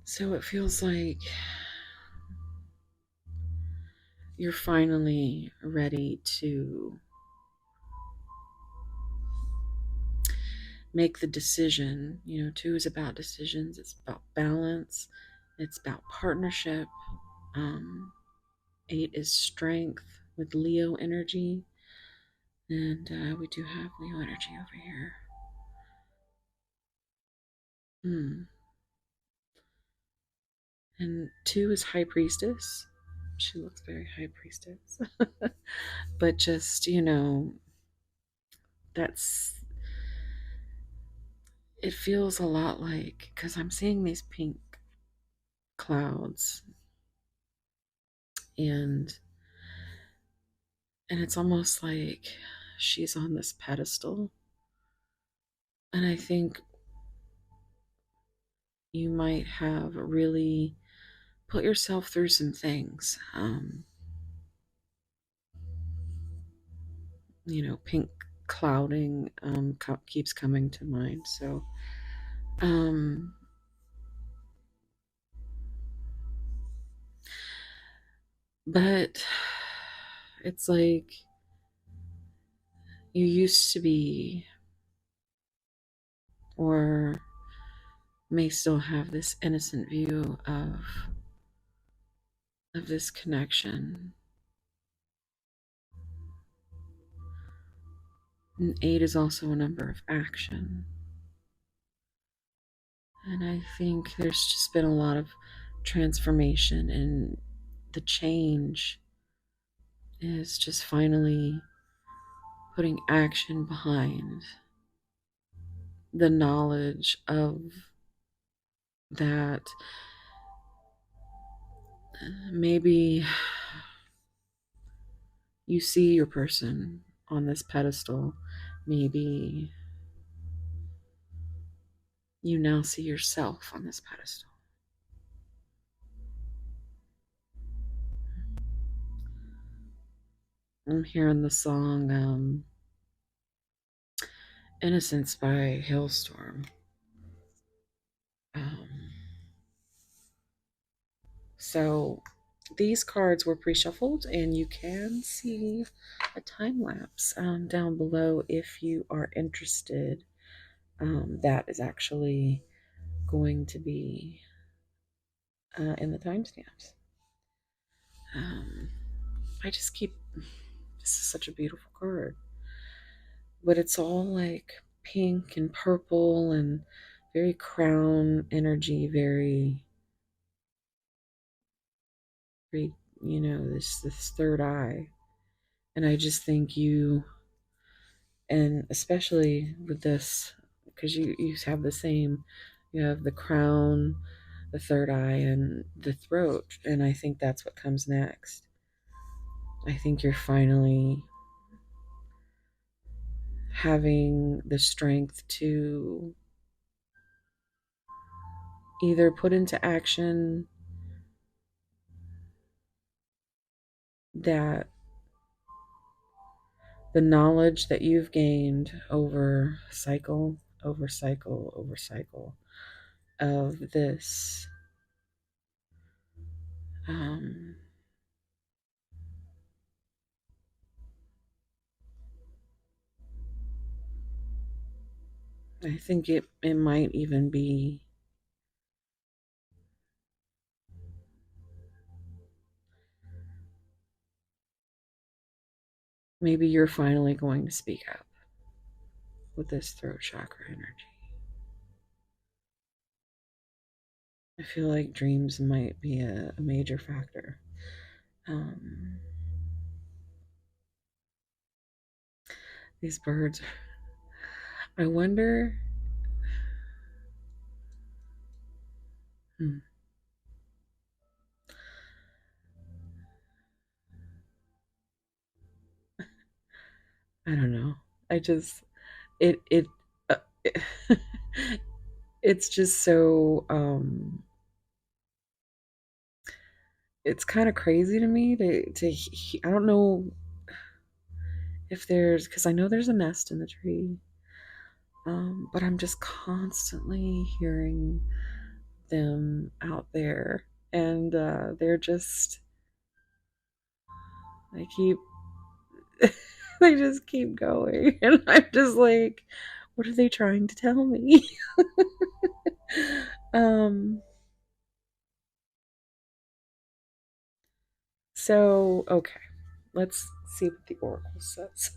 So it feels like you're finally ready to make the decision. You know, two is about decisions, it's about balance, it's about partnership. Um, Eight is strength with Leo energy. And we do have Leo energy over here. Hmm. And two is High Priestess. She looks very High Priestess. But just, that's, it feels a lot like, because I'm seeing these pink clouds, and it's almost like she's on this pedestal. And I think you might have really put yourself through some things. Pink clouding keeps coming to mind. So, um, but it's like you used to be, or may still have this innocent view of this connection. And eight is also a number of action. And I think there's just been a lot of transformation, and the change is just finally putting action behind the knowledge of that. Maybe you see your person on this pedestal. Maybe you now see yourself on this pedestal. I'm hearing the song Innocence by Hailstorm. Um, so these cards were pre-shuffled, and you can see a time lapse down below if you are interested. That is actually going to be in the timestamps. Um, I just keep, this is such a beautiful card, but it's all like pink and purple and very crown energy, very, very, this third eye. And I just think you, and especially with this, because you have the same, you have the crown, the third eye, and the throat, and I think that's what comes next. I think you're finally having the strength to either put into action that the knowledge that you've gained over cycle over cycle over cycle of this um, I think it might even be maybe you're finally going to speak up with this throat chakra energy. I feel like dreams might be a major factor. Um, these birds, I wonder. Hmm, I don't know. I just it uh, it's just so it's kind of crazy to me I don't know if there's because I know there's a nest in the tree, but I'm just constantly hearing them out there, and they're just they keep they just keep going, and I'm just like, what are they trying to tell me? um. So okay, let's see what the oracle says.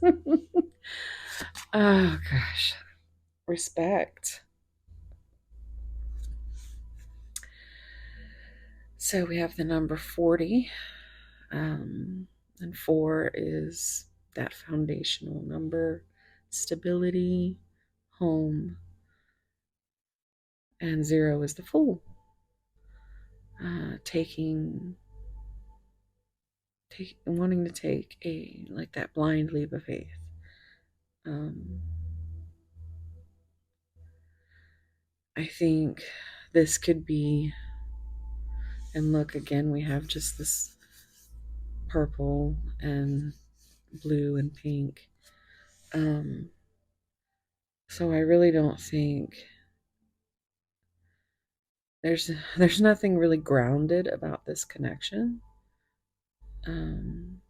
Oh gosh, respect. So we have the number 40, and 4 is that foundational number, stability, home, and 0 is the fool. Taking, wanting to take a like that blind leap of faith. Um, I think this could be, and look again, we have just this purple and blue and pink. Um, so I really don't think there's nothing really grounded about this connection. Um,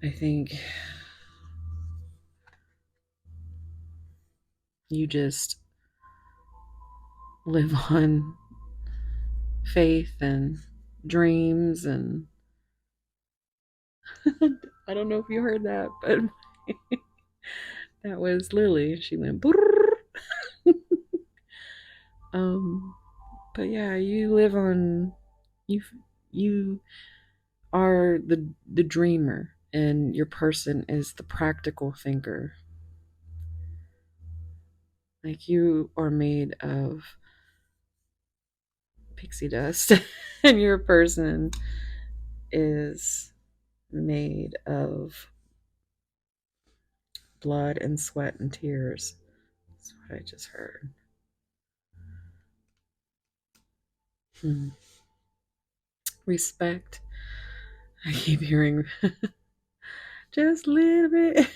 I think you just live on faith and dreams, and I don't know if you heard that, but that was Lily. She went brrr. um, but yeah, you live on you. You are the dreamer, and your person is the practical thinker. Like you are made of pixie dust, and your person is made of blood and sweat and tears. That's what I just heard. Hmm. Respect. I keep hearing just a little bit.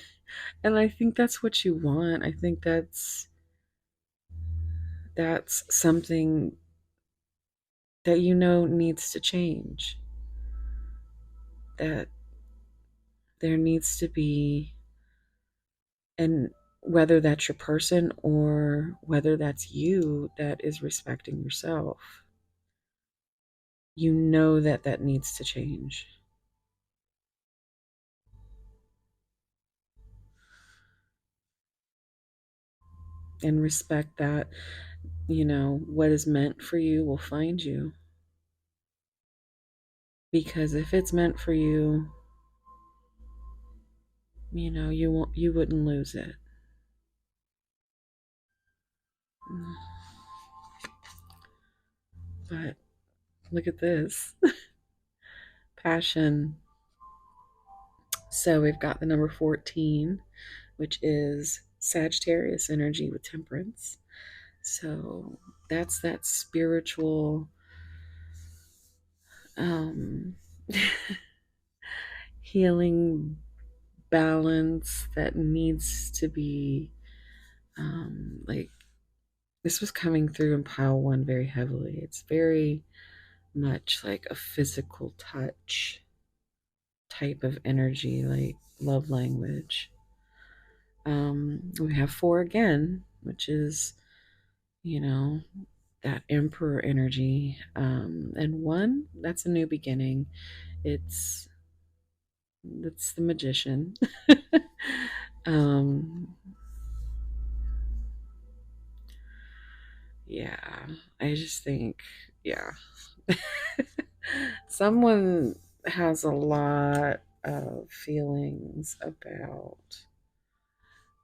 And I think that's what you want. I think that's something that you know needs to change. That there needs to be, and whether that's your person or whether that's you that is respecting yourself, you know that that needs to change. And respect that, what is meant for you will find you. Because if it's meant for you, you wouldn't lose it. But look at this. Passion. So we've got the number 14, which is Sagittarius energy with temperance. So that's that spiritual um, healing balance that needs to be like this was coming through in pile one very heavily. It's very much like a physical touch type of energy, like love language. We have 4 again, which is, you know, that emperor energy. And 1, that's a new beginning. It's that's the magician. um, yeah, I just think, yeah. Someone has a lot of feelings about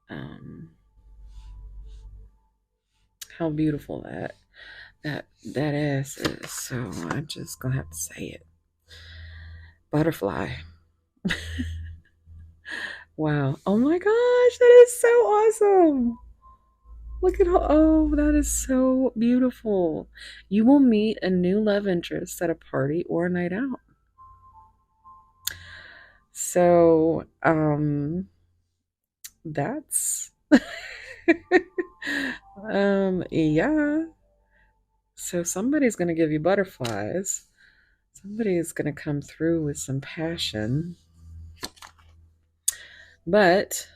um, how beautiful that ass is. So I'm just gonna have to say it. Butterfly. Wow. Oh my gosh, that is so awesome. Look at how, oh, that is so beautiful. You will meet a new love interest at a party or a night out. So, that's yeah. So somebody's going to give you butterflies. Somebody is going to come through with some passion. But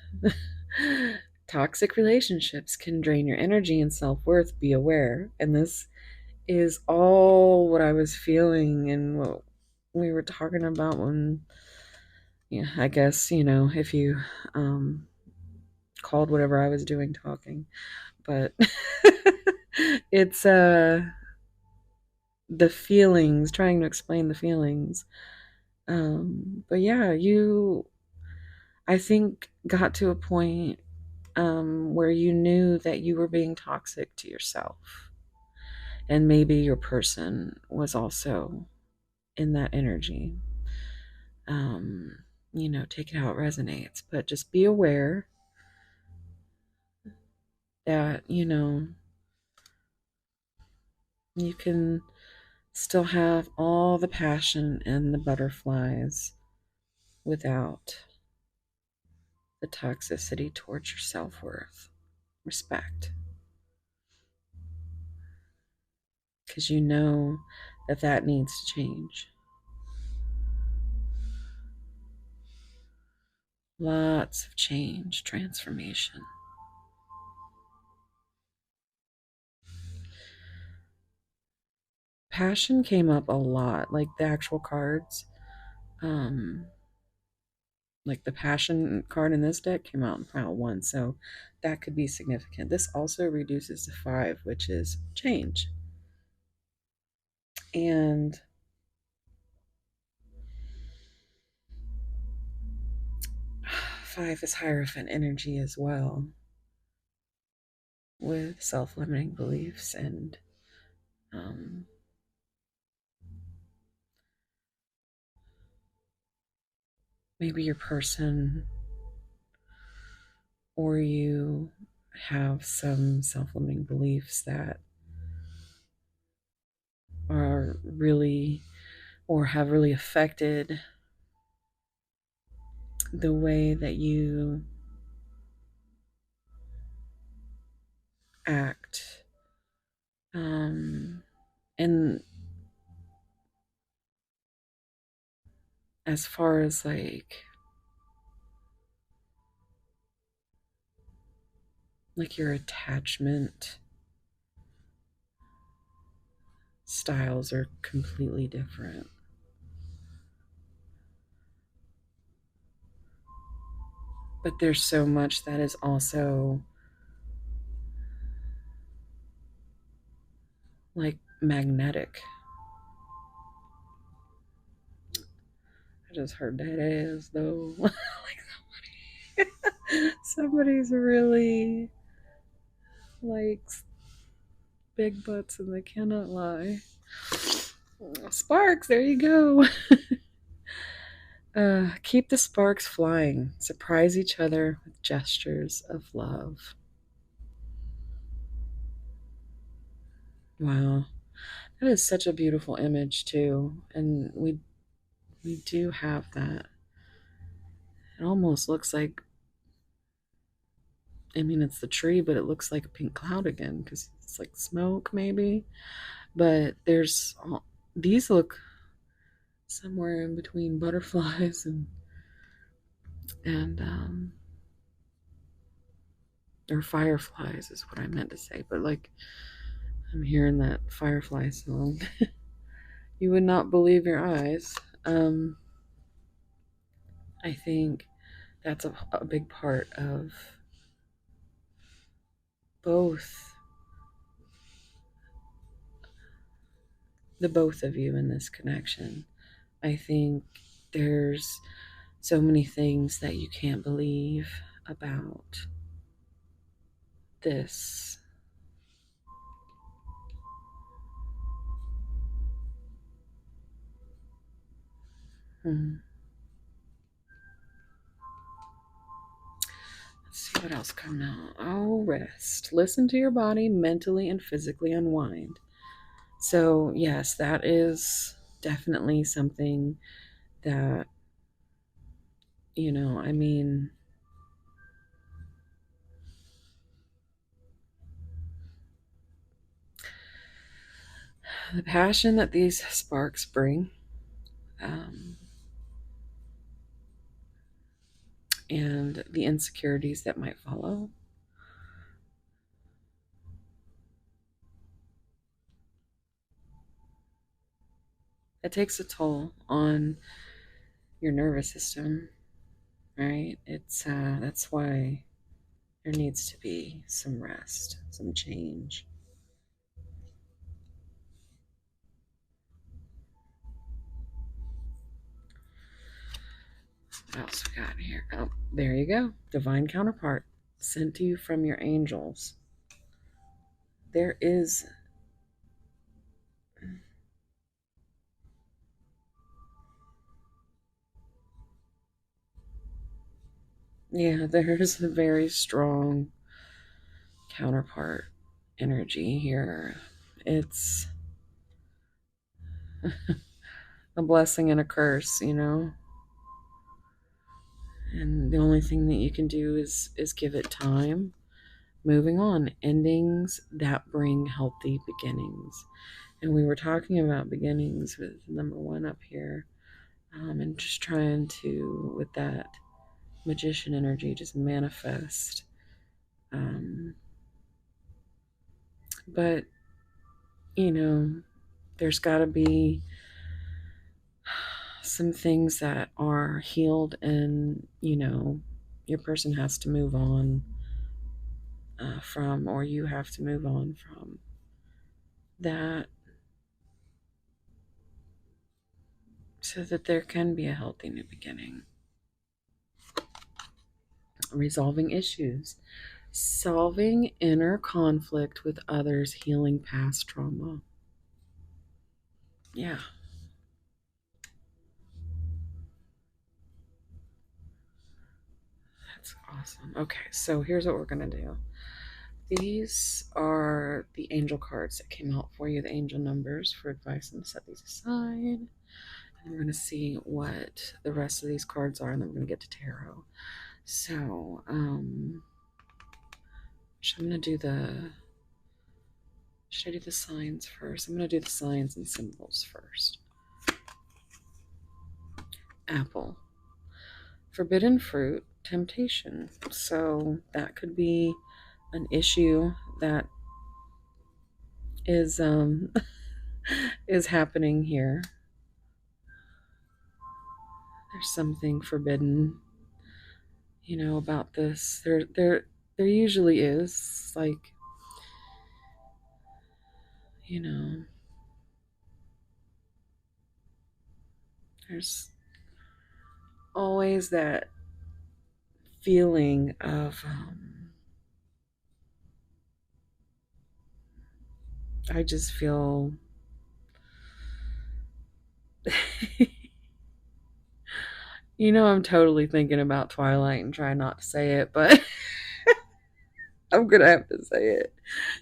toxic relationships can drain your energy and self-worth. Be aware. And this is all what I was feeling and what we were talking about when, yeah, I guess, if you called whatever I was doing talking. But it's the feelings, trying to explain the feelings. But yeah, you, I think, got to a point where you knew that you were being toxic to yourself. And maybe your person was also in that energy. Um, take it how it resonates. But just be aware that, you can still have all the passion and the butterflies without the toxicity towards your self worth. Respect. Because you know that that needs to change. Lots of change, transformation. Passion came up a lot, like the actual cards. Um, like the passion card in this deck came out in pile one, so that could be significant. This also reduces to 5, which is change. And 5 is Hierophant energy as well, with self-limiting beliefs and um, maybe your person or you have some self-limiting beliefs that are really or have really affected the way that you act. And as far as like your attachment styles are completely different. But there's so much that is also like magnetic. I just heard that as though like somebody's really likes big butts and they cannot lie. Sparks, there you go. Keep the sparks flying. Surprise each other with gestures of love. Wow. That is such a beautiful image too. And we do have that. It almost looks like, I mean, it's the tree, but it looks like a pink cloud again because it's like smoke maybe. But these look somewhere in between butterflies and or fireflies is what I meant to say. But like I'm hearing that firefly song. You would not believe your eyes. Um, I think that's a big part of both the both of you in this connection. I think there's so many things that you can't believe about this. Hmm. Let's see what else come out. Oh, rest. Listen to your body, mentally and physically unwind. So, yes, that is definitely something that, I mean, the passion that these sparks bring, um, and the insecurities that might follow. It takes a toll on your nervous system, right? That's why there needs to be some rest, some change. What else we got here? Oh, there you go. Divine counterpart sent to you from your angels. There is, yeah, there's a very strong counterpart energy here. It's a blessing and a curse. And the only thing that you can do is give it time. Moving on, endings that bring healthy beginnings. And we were talking about beginnings with number one up here, and just trying to, with that magician energy, just manifest. Um, but, you know, there's got to be some things that are healed, and, your person has to move on from, or you have to move on from that, so that there can be a healthy new beginning. Resolving issues, solving inner conflict with others, healing past trauma. Yeah, that's awesome. Okay, so here's what we're going to do. These are the angel cards that came out for you, the angel numbers for advice. I'm going to set these aside. And we're going to see what the rest of these cards are, and then we're going to get to tarot. So, I'm going to do the. Should I do the signs first? I'm going to do the signs and symbols first. Apple. Forbidden fruit, temptation. So that could be an issue that is is happening here. There's something forbidden, about this. There usually is, like, you know, there's always that feeling of I just feel I'm totally thinking about Twilight and trying not to say it, but I'm gonna have to say it.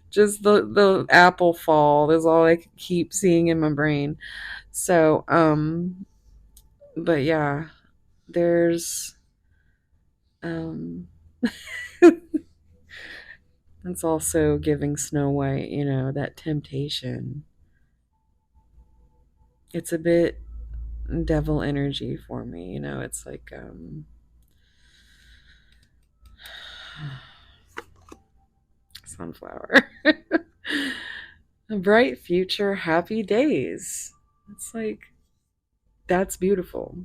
Just the apple fall is all I keep seeing in my brain. So, but yeah, there's um it's also giving Snow White, that temptation. It's a bit devil energy for me, it's like sunflower. A bright future, happy days. It's like that's beautiful.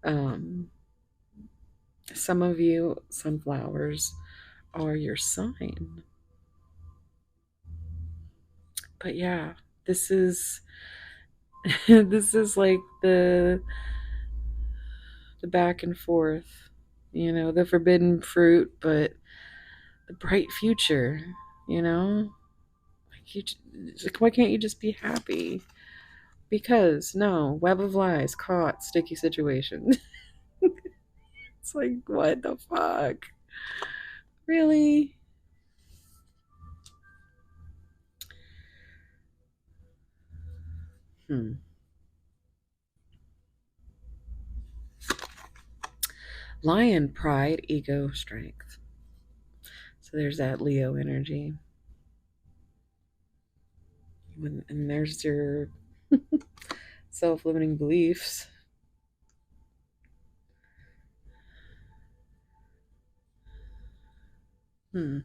Um some of you sunflowers are your sign. But yeah, this is this is like the back and forth, the forbidden fruit, but the bright future, you know? Like, like, why can't you just be happy? Because, no, web of lies, caught, sticky situation. It's like, what the fuck? Really? Hmm. Lion, pride, ego, strength. So there's that Leo energy. And there's your self limiting beliefs. Hmm.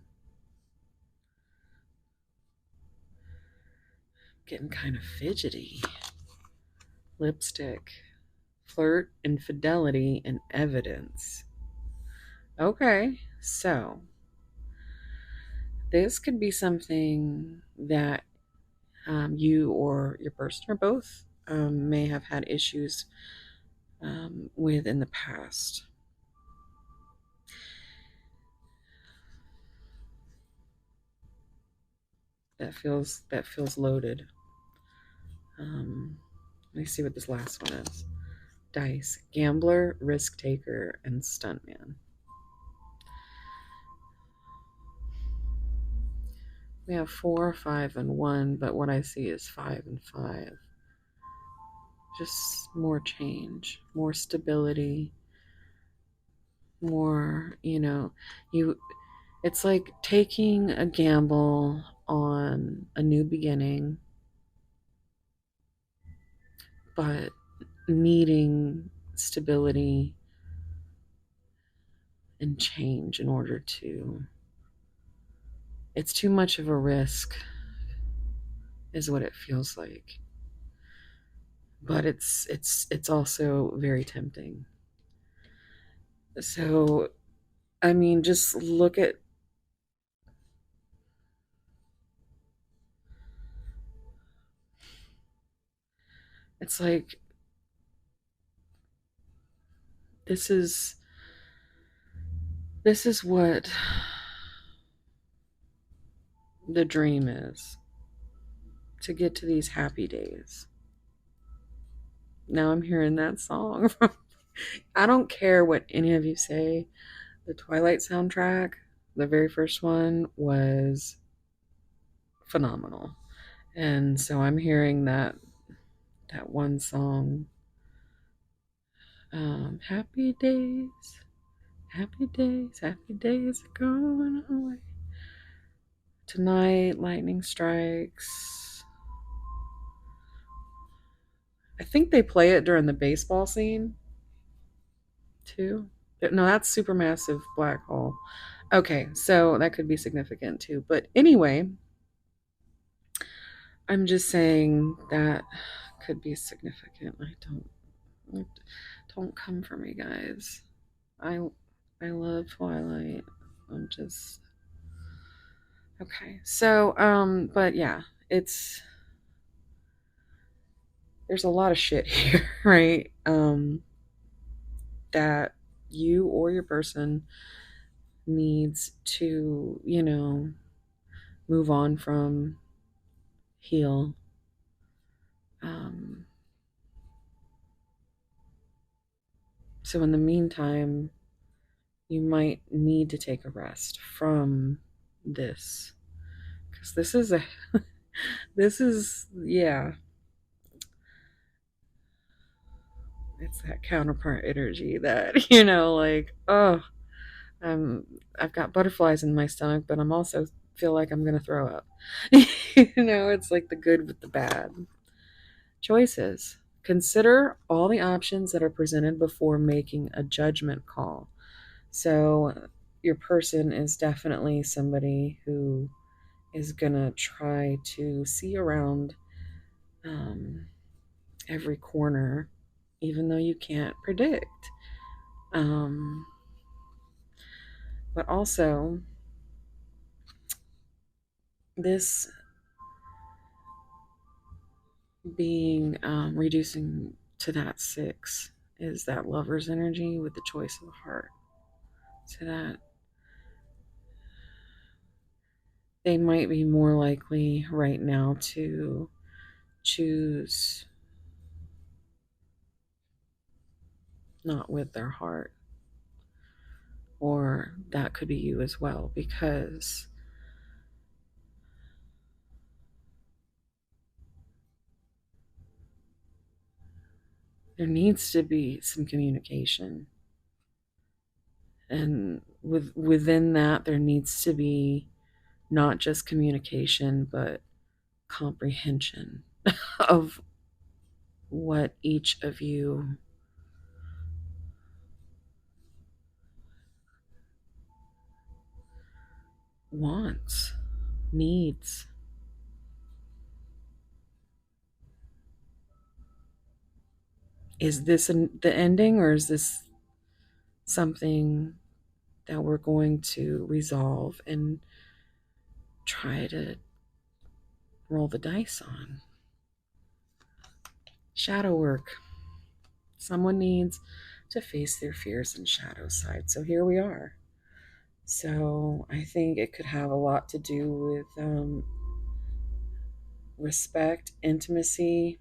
Getting kind of fidgety. Lipstick. Flirt, infidelity, and evidence. Okay, so this could be something that you or your person or both may have had issues with in the past. That feels loaded. Let me see what this last one is. Dice, gambler, risk taker, and stuntman. We have 4, 5, and 1, but what I see is 5 and 5. Just more change, more stability, more, you it's like taking a gamble on a new beginning, but needing stability and change in order to it's too much of a risk is what it feels like. But it's also very tempting. So, I mean, just look at it's like this is this is what the dream is, to get to these happy days. Now I'm hearing that song. I don't care what any of you say. The Twilight soundtrack, the very first one, was phenomenal. And so I'm hearing that one song, happy days are going away. Tonight, lightning strikes. I think they play it during the baseball scene too. No, that's Supermassive Black Hole. Okay, so that could be significant too. But anyway, I'm just saying that could be significant. Don't come for me, guys. I I love Twilight. I'm just okay. So but yeah, it's there's a lot of shit here, right? That you or your person needs to, move on from, heal. Um, so, in the meantime, you might need to take a rest from this. Because yeah, it's that counterpart energy that, like, oh, um, I've got butterflies in my stomach, but I'm also feel like I'm going to throw up. It's like the good with the bad. Choices. Consider all the options that are presented before making a judgment call. So, your person is definitely somebody who is going to try to see around um, every corner, even though you can't predict. Um, but also, this being reducing to that 6 is that lover's energy with the choice of the heart. So that they might be more likely right now to choose. not with their heart. Or that could be you as well, because there needs to be some communication. And within that, there needs to be not just communication, but comprehension of what each of you wants, needs. Is this the ending, or is this something that we're going to resolve and try to roll the dice on? Shadow work. Someone needs to face their fears and shadow side. So here we are. So I think it could have a lot to do with respect, intimacy.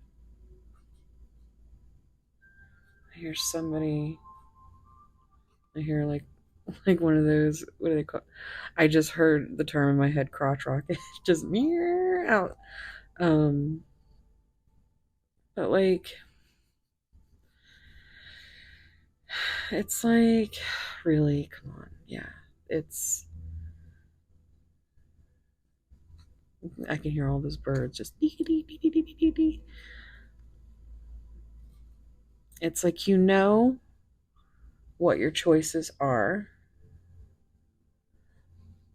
I hear somebody. I hear like one of those. What do they call? I just heard the term in my head, crotch rocket. Just meow out. Um, but like, it's like, really, come on, yeah. It's. I can hear all those birds just dee dee dee dee dee dee dee. It's like you know what your choices are,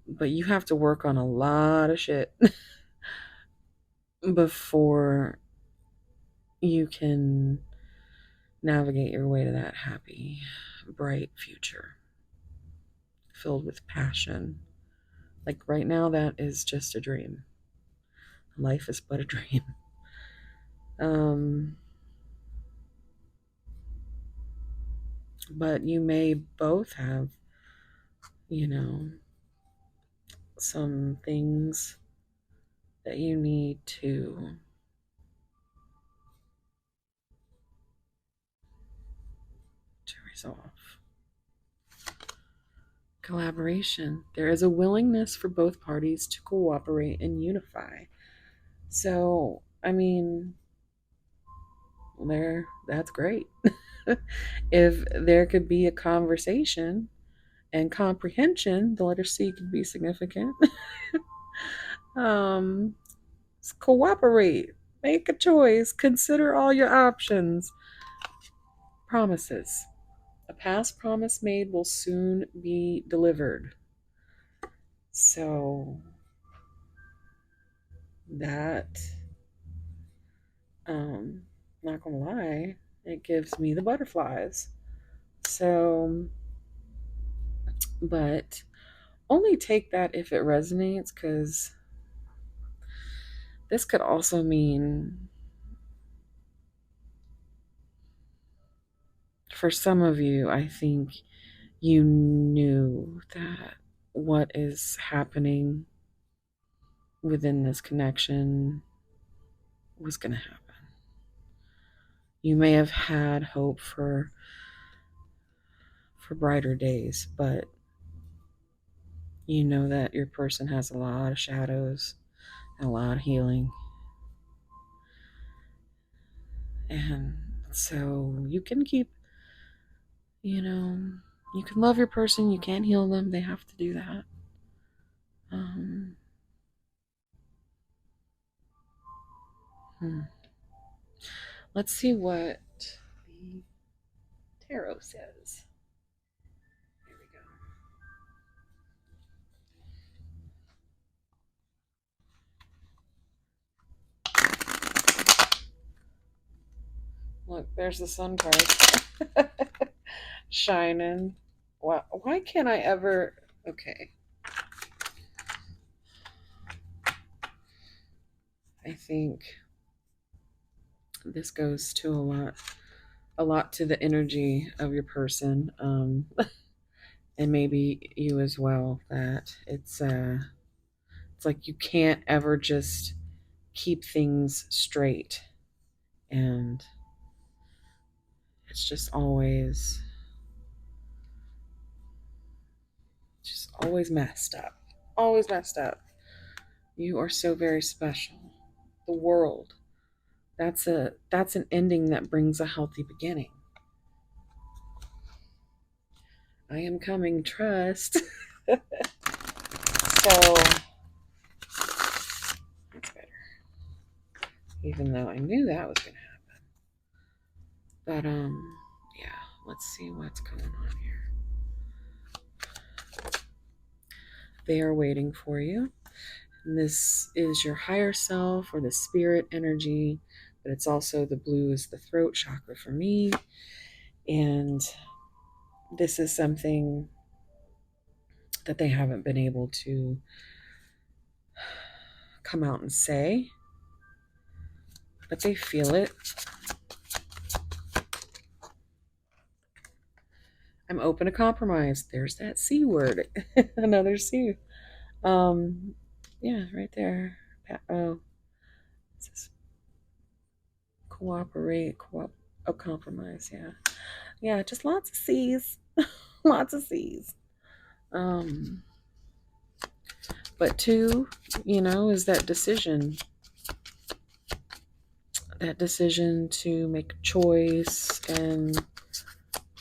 but you have to work on a lot of shit before you can navigate your way to that happy, bright future filled with passion. Like right now, that is just a dream. Life is but a dream. Um, but you may both have, you know, some things that you need to resolve. Collaboration. There is a willingness for both parties to cooperate and unify. So, I mean, that's great. If there could be a conversation and comprehension, the letter C could be significant. um, Cooperate, make a choice, consider all your options. Promises. A past promise made will soon be delivered. So that, not gonna lie, it gives me the butterflies. So, but only take that if it resonates, because this could also mean, for some of you, I think you knew that what is happening within this connection was going to happen. You may have had hope for brighter days, but you know that your person has a lot of shadows and a lot of healing. And so you can keep, you know, you can love your person, you can't heal them, they have to do that. Um, hmm. Let's see what the tarot says. Here we go. Look, there's the sun card. Shining. Why can't I ever? Okay. I think this goes to a lot to the energy of your person, and maybe you as well. That it's like you can't ever just keep things straight, and It's just always messed up. Always messed up. You are so very special. The world. That's an ending that brings a healthy beginning. I am coming, trust. So that's better. Even though I knew that was gonna happen. But yeah, let's see what's going on here. They are waiting for you. And this is your higher self or the spirit energy, but it's also the blue is the throat chakra for me. And this is something that they haven't been able to come out and say, but they feel it. I'm open to compromise. There's that C word. Another C. Um, yeah, right there. Oh, it says cooperate, compromise. Yeah, yeah, just lots of C's, lots of C's. Um, but two, is that decision to make a choice and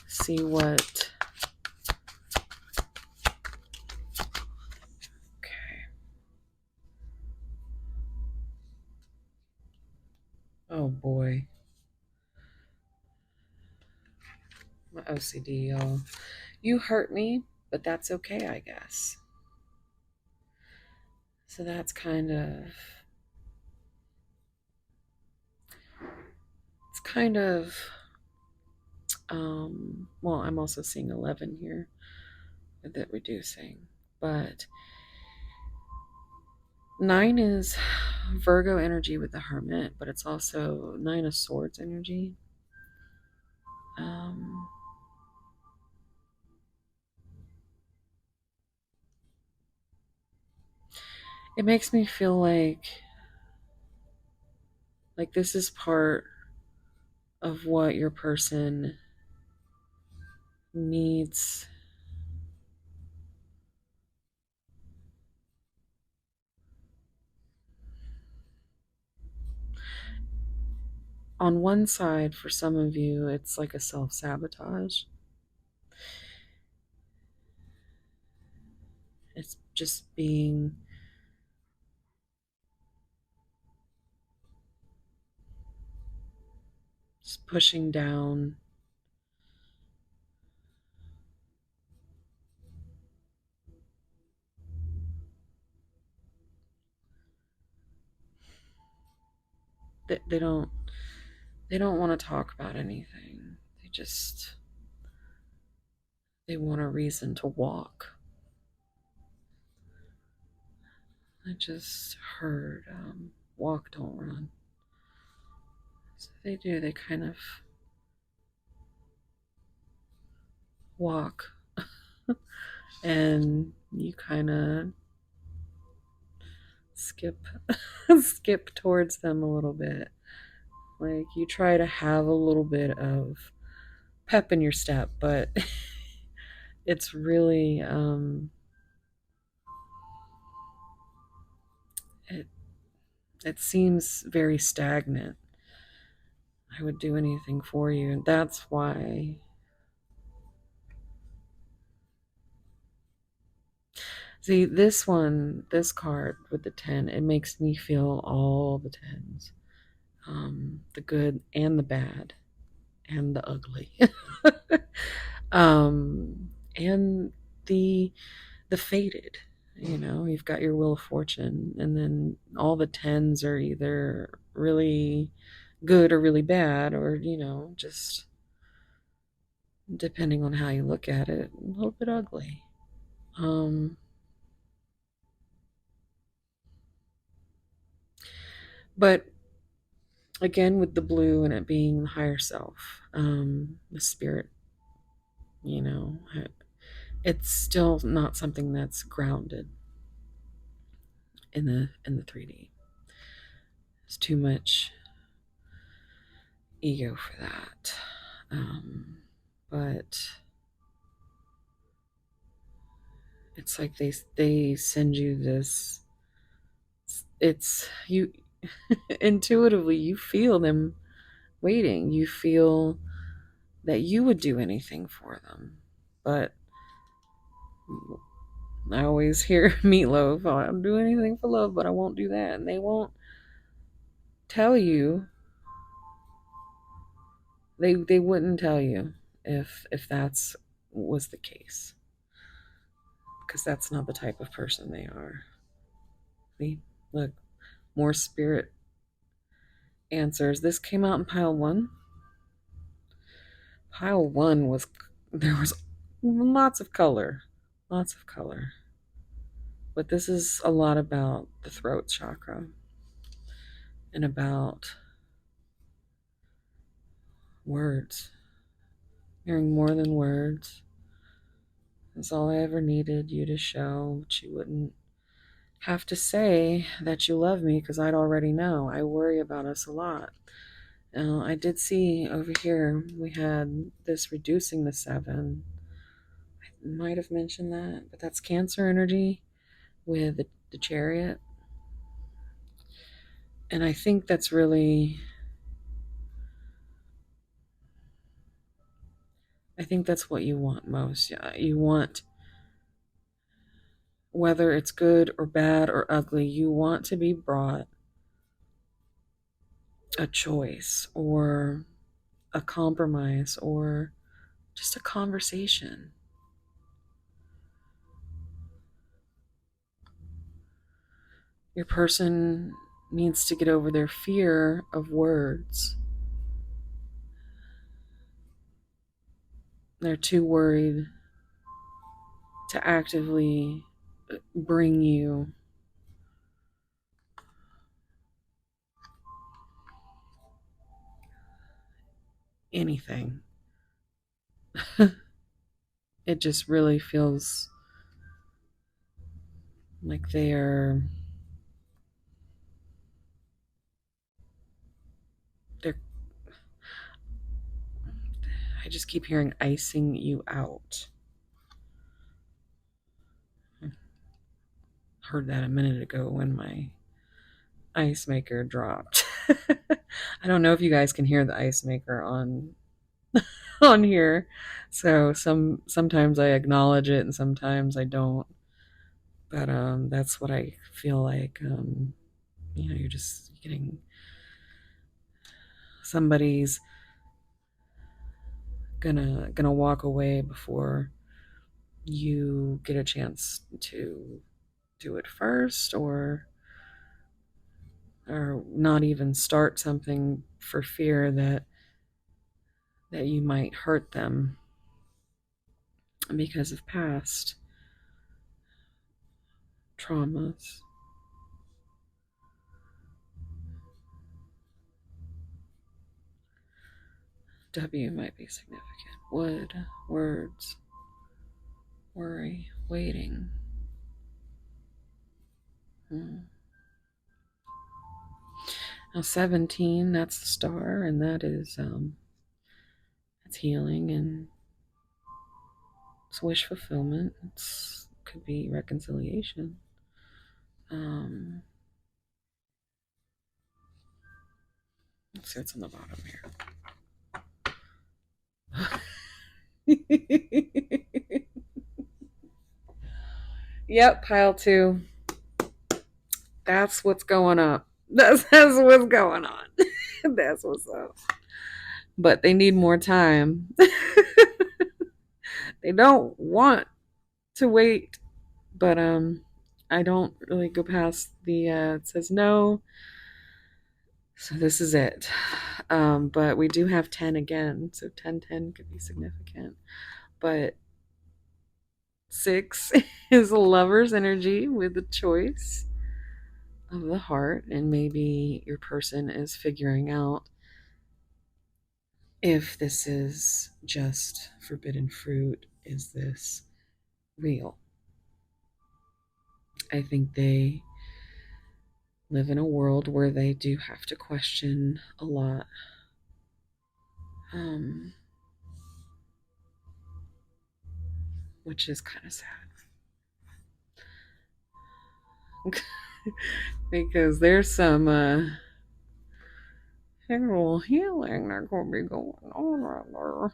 see what. Okay. Oh boy. My OCD, y'all. You hurt me, but that's okay, I guess. So that's it's kind of, well, I'm also seeing 11 here with it reducing, but 9 is Virgo energy with the Hermit, but it's also 9 of Swords energy. Um, it makes me feel like this is part of what your person needs. On one side, for some of you, it's like a self-sabotage. It's just pushing down. They don't want to talk about anything. They want a reason to walk. I just heard walk, don't run. So they do, they kind of walk and you kind of skip skip towards them a little bit. Like you try to have a little bit of pep in your step, but it's really it it seems very stagnant. I would do anything for you, and that's why. See, this card with the 10, it makes me feel all the tens. The good and the bad and the ugly. And the fated. You've got your Wheel of Fortune, and then all the tens are either really good or really bad, or, just depending on how you look at it, a little bit ugly. Um, but again, with the blue and it being the higher self, the spirit, you know, it's still not something that's grounded in the 3D. It's too much ego for that. Um, but it's like they send you this. It's you intuitively you feel them waiting. You feel that you would do anything for them, but I always hear Meatloaf, oh, I'll do anything for love, but I won't do that. And they won't tell you. They wouldn't tell you if that's was the case. Because that's not the type of person they are. They look more spirit answers. This came out in pile one. Pile one was there was lots of color. Lots of color. But this is a lot about the throat chakra and about words. Hearing more than words. That's all I ever needed you to show, but you wouldn't have to say that you love me because I'd already know. I worry about us a lot. I did see over here we had this reducing the seven. I might have mentioned that, but that's Cancer energy with the chariot. And I think that's really, I think that's what you want most. Yeah, you want, whether it's good or bad or ugly, you want to be brought a choice or a compromise or just a conversation. Your person needs to get over their fear of words. They're too worried to actively bring you anything. It just really feels like they're I just keep hearing icing you out. Heard that a minute ago when my ice maker dropped. I don't know if you guys can hear the ice maker on here. So sometimes I acknowledge it and sometimes I don't. But that's what I feel like. You're just getting somebody's gonna walk away before you get a chance to do it first, or not even start something for fear that you might hurt them because of past traumas. W might be significant. Would, words, worry, waiting. Now 17, that's the star, and that is that's healing and it's wish fulfillment. It's could be reconciliation. Let's see what's on the bottom here. Yep, pile two. That's what's going up. That's what's going on. That's what's up. But they need more time. They don't want to wait, but I don't really go past the it says no. So this is it. But we do have 10 again. So 10 could be significant. But 6 is a lover's energy with the choice of the heart. And maybe your person is figuring out if this is just forbidden fruit. Is this real? I think they live in a world where they do have to question a lot. which is kind of sad. Because there's some general healing that could be going on right there.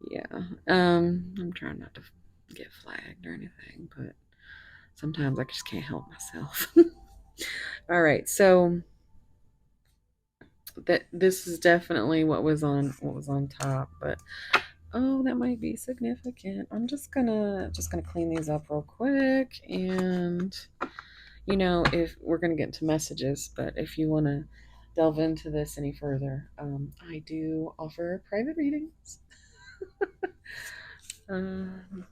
Yeah. I'm trying not to get flagged or anything, but sometimes I just can't help myself. All right, so this is definitely what was on top, but oh, that might be significant. I'm just gonna clean these up real quick, and if we're gonna get into messages, but if you want to delve into this any further, I do offer private readings. um,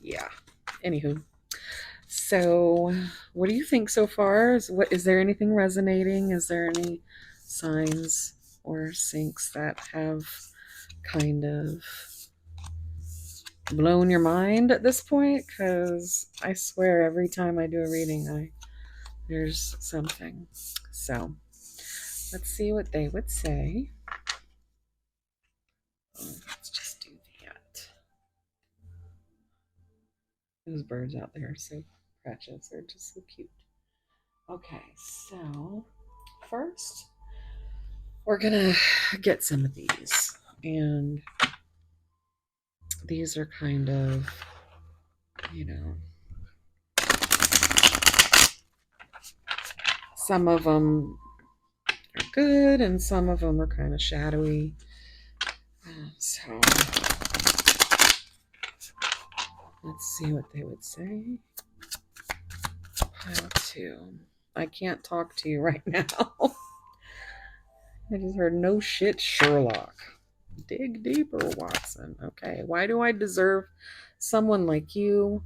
yeah. Anywho, so what do you think so far? Is there anything resonating? Is there any signs or syncs that have kind of blown your mind at this point? Because I swear every time I do a reading, there's something. So let's see what they would say. Let's just do that. Those birds out there are so precious. They're just so cute. Okay, so first we're gonna get some of these, and these are kind of, some of them are good and some of them are kind of shadowy. So let's see what they would say. Pile 2. I can't talk to you right now. I just heard no shit, Sherlock. Dig deeper, Watson. Okay, why do I deserve someone like you?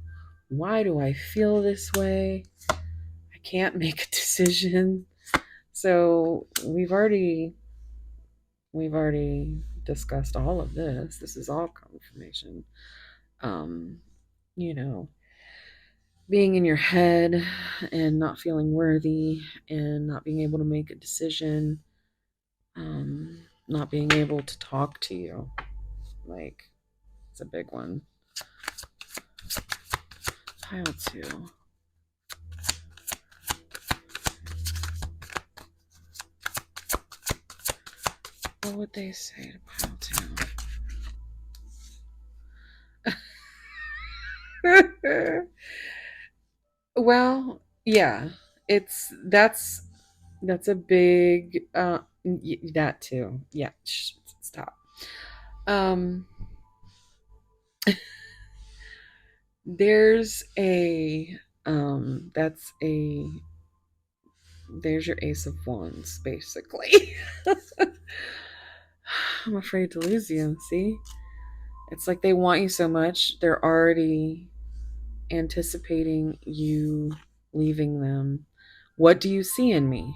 Why do I feel this way? I can't make a decision. So we've already discussed all of this. This is all confirmation. Um, you know, being in your head and not feeling worthy and not being able to make a decision, not being able to talk to you. Like, it's a big one. Pile 2. What would they say to pile 2? Well, yeah, that's a big that too. Yeah, stop. Um, there's a that's a there's your Ace of Wands, basically. I'm afraid to lose you. See, it's like they want you so much, they're already anticipating you leaving them. What do you see in me?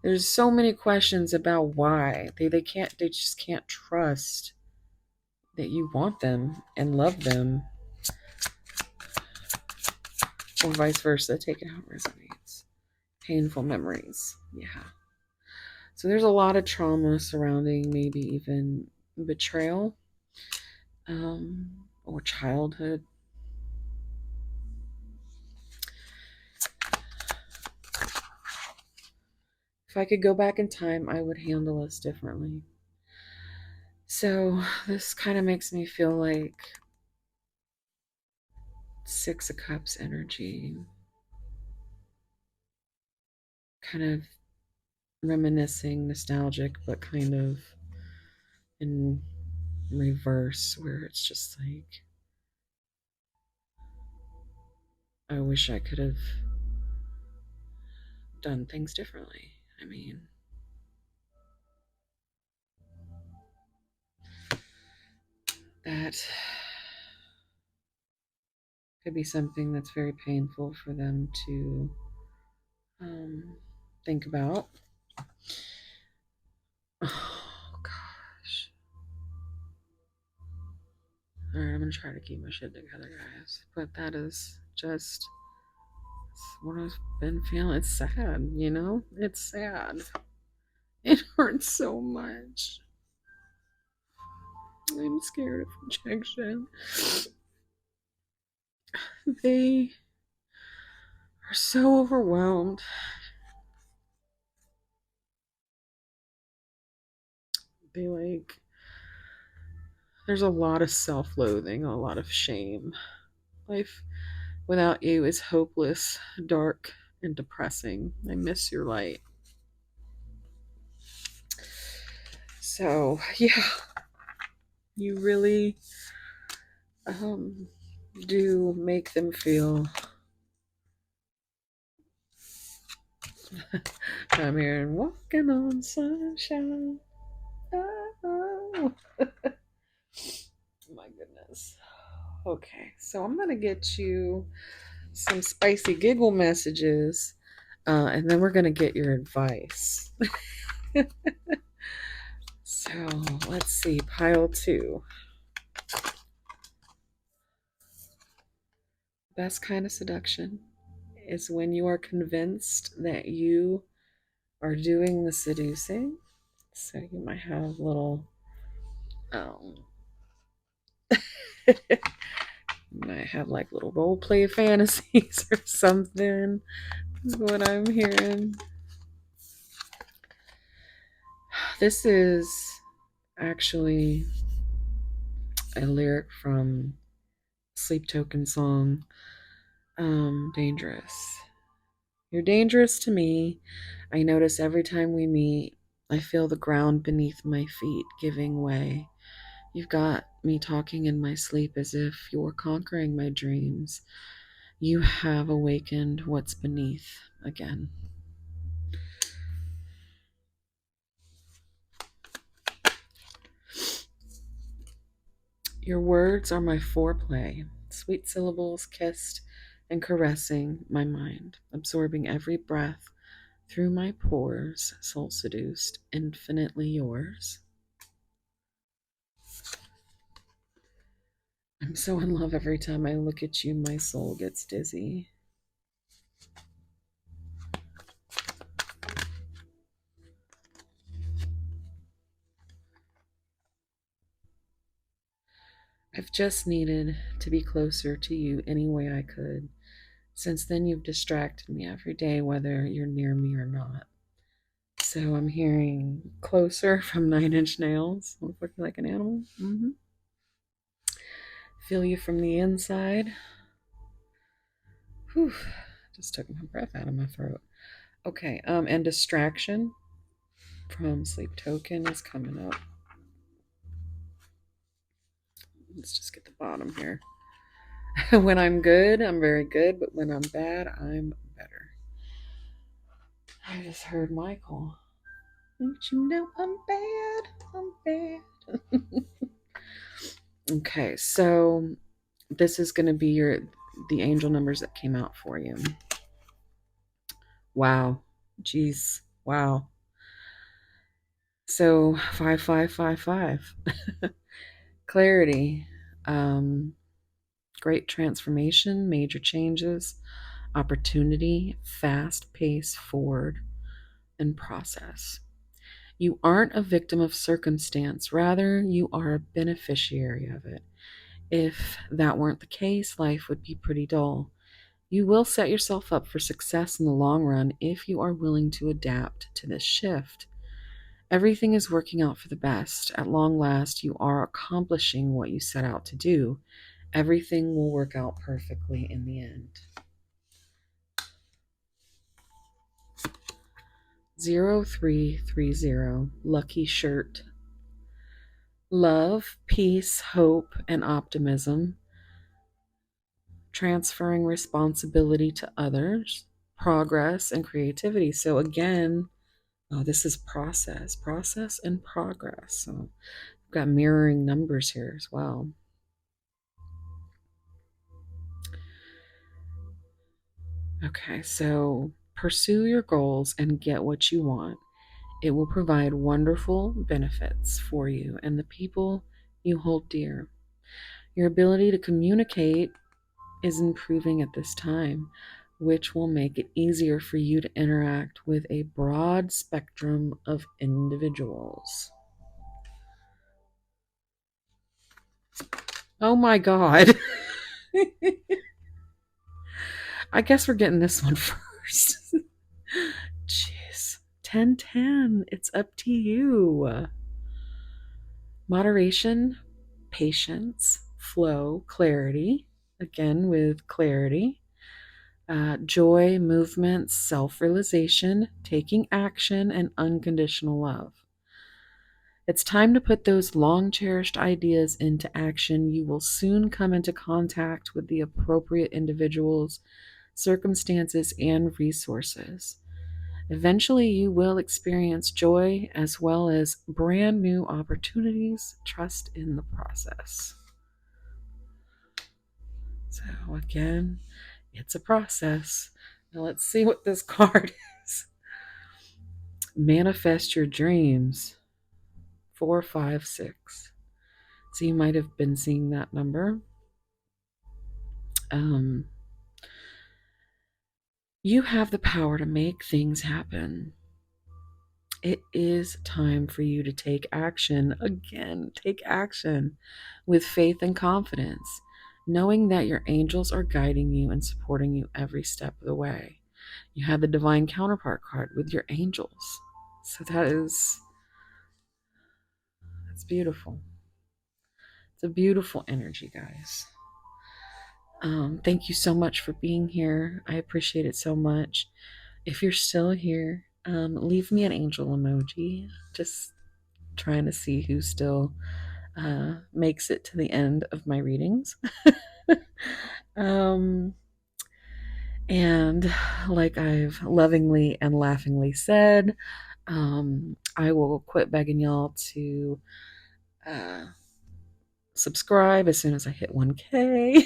There's so many questions about why they just can't trust that you want them and love them, or vice versa. Take it how it resonates. Painful memories. Yeah. So there's a lot of trauma surrounding maybe even betrayal, or childhood. If I could go back in time, I would handle this differently. So this kind of makes me feel like 6 of Cups energy, kind of reminiscing, nostalgic, but kind of in reverse, where it's just like, I wish I could have done things differently. I mean, that could be something that's very painful for them to think about. Oh, gosh. All right, I'm going to try to keep my shit together, guys. But that is just what I've been feeling. It's sad, It's sad. It hurts so much. I'm scared of rejection. They are so overwhelmed. They there's a lot of self loathing, a lot of shame. Life without you is hopeless, dark, and depressing. I miss your light. So, yeah, you really um, do make them feel. I'm here and walking on sunshine. Oh, my goodness. Okay, so I'm gonna get you some spicy giggle messages, and then we're gonna get your advice. So let's see, pile two. Best kind of seduction is when you are convinced that you are doing the seducing. So you might have little, um, you might have like little role play fantasies or something. Is what I'm hearing. This is actually a lyric from Sleep Token song, Dangerous. You're dangerous to me. I notice every time we meet, I feel the ground beneath my feet giving way. You've got me talking in my sleep as if you're conquering my dreams. You have awakened what's beneath again. Your words are my foreplay, sweet syllables kissed and caressing my mind, absorbing every breath through my pores, soul seduced, infinitely yours. I'm so in love every time I look at you, my soul gets dizzy. I've just needed to be closer to you any way I could. Since then, you've distracted me every day, whether you're near me or not. So I'm hearing closer from 9 Inch Nails. Looking like an animal. Feel you from the inside. Whew. Just took my breath out of my throat. Okay, and distraction from Sleep Token is coming up. Let's just get the bottom here. When I'm good, I'm very good, but when I'm bad, I'm better. I just heard Michael. Don't you know I'm bad? I'm bad. Okay, so this is going to be the angel numbers that came out for you. Wow. Jeez. Wow. So 5555. Clarity. Um, Great transformation, major changes, opportunity, fast pace forward, and process. You aren't a victim of circumstance, rather, you are a beneficiary of it. If that weren't the case, life would be pretty dull. You will set yourself up for success in the long run if you are willing to adapt to this shift. Everything is working out for the best. At long last, you are accomplishing what you set out to do. Everything will work out perfectly in the end. 0330, lucky shirt. Love, peace, hope, and optimism. Transferring responsibility to others, progress, and creativity. So, again, this is process, and progress. So, we've got mirroring numbers here as well. Okay, so pursue your goals and get what you want. It will provide wonderful benefits for you and the people you hold dear. Your ability to communicate is improving at this time, which will make it easier for you to interact with a broad spectrum of individuals. Oh my God. I guess we're getting this one first. Jeez. 1010. It's up to you. Moderation, patience, flow, clarity. Again, with clarity. Joy, movement, self realization, taking action, and unconditional love. It's time to put those long cherished ideas into action. You will soon come into contact with the appropriate individuals, circumstances, and resources. Eventually, you will experience joy as well as brand new opportunities. Trust in the process. So, again, it's a process. Now, let's see what this card is. Manifest your dreams. 456. So, you might have been seeing that number. Um, you have the power to make things happen. It is time for you to take action. Again, take action with faith and confidence, knowing that your angels are guiding you and supporting you every step of the way. You have the divine counterpart card with your angels. So that's beautiful. It's a beautiful energy, guys. Thank you so much for being here. I appreciate it so much. If you're still here, leave me an angel emoji. Just trying to see who still makes it to the end of my readings. um, and like I've lovingly and laughingly said, I will quit begging y'all to uh, subscribe as soon as I hit 1K.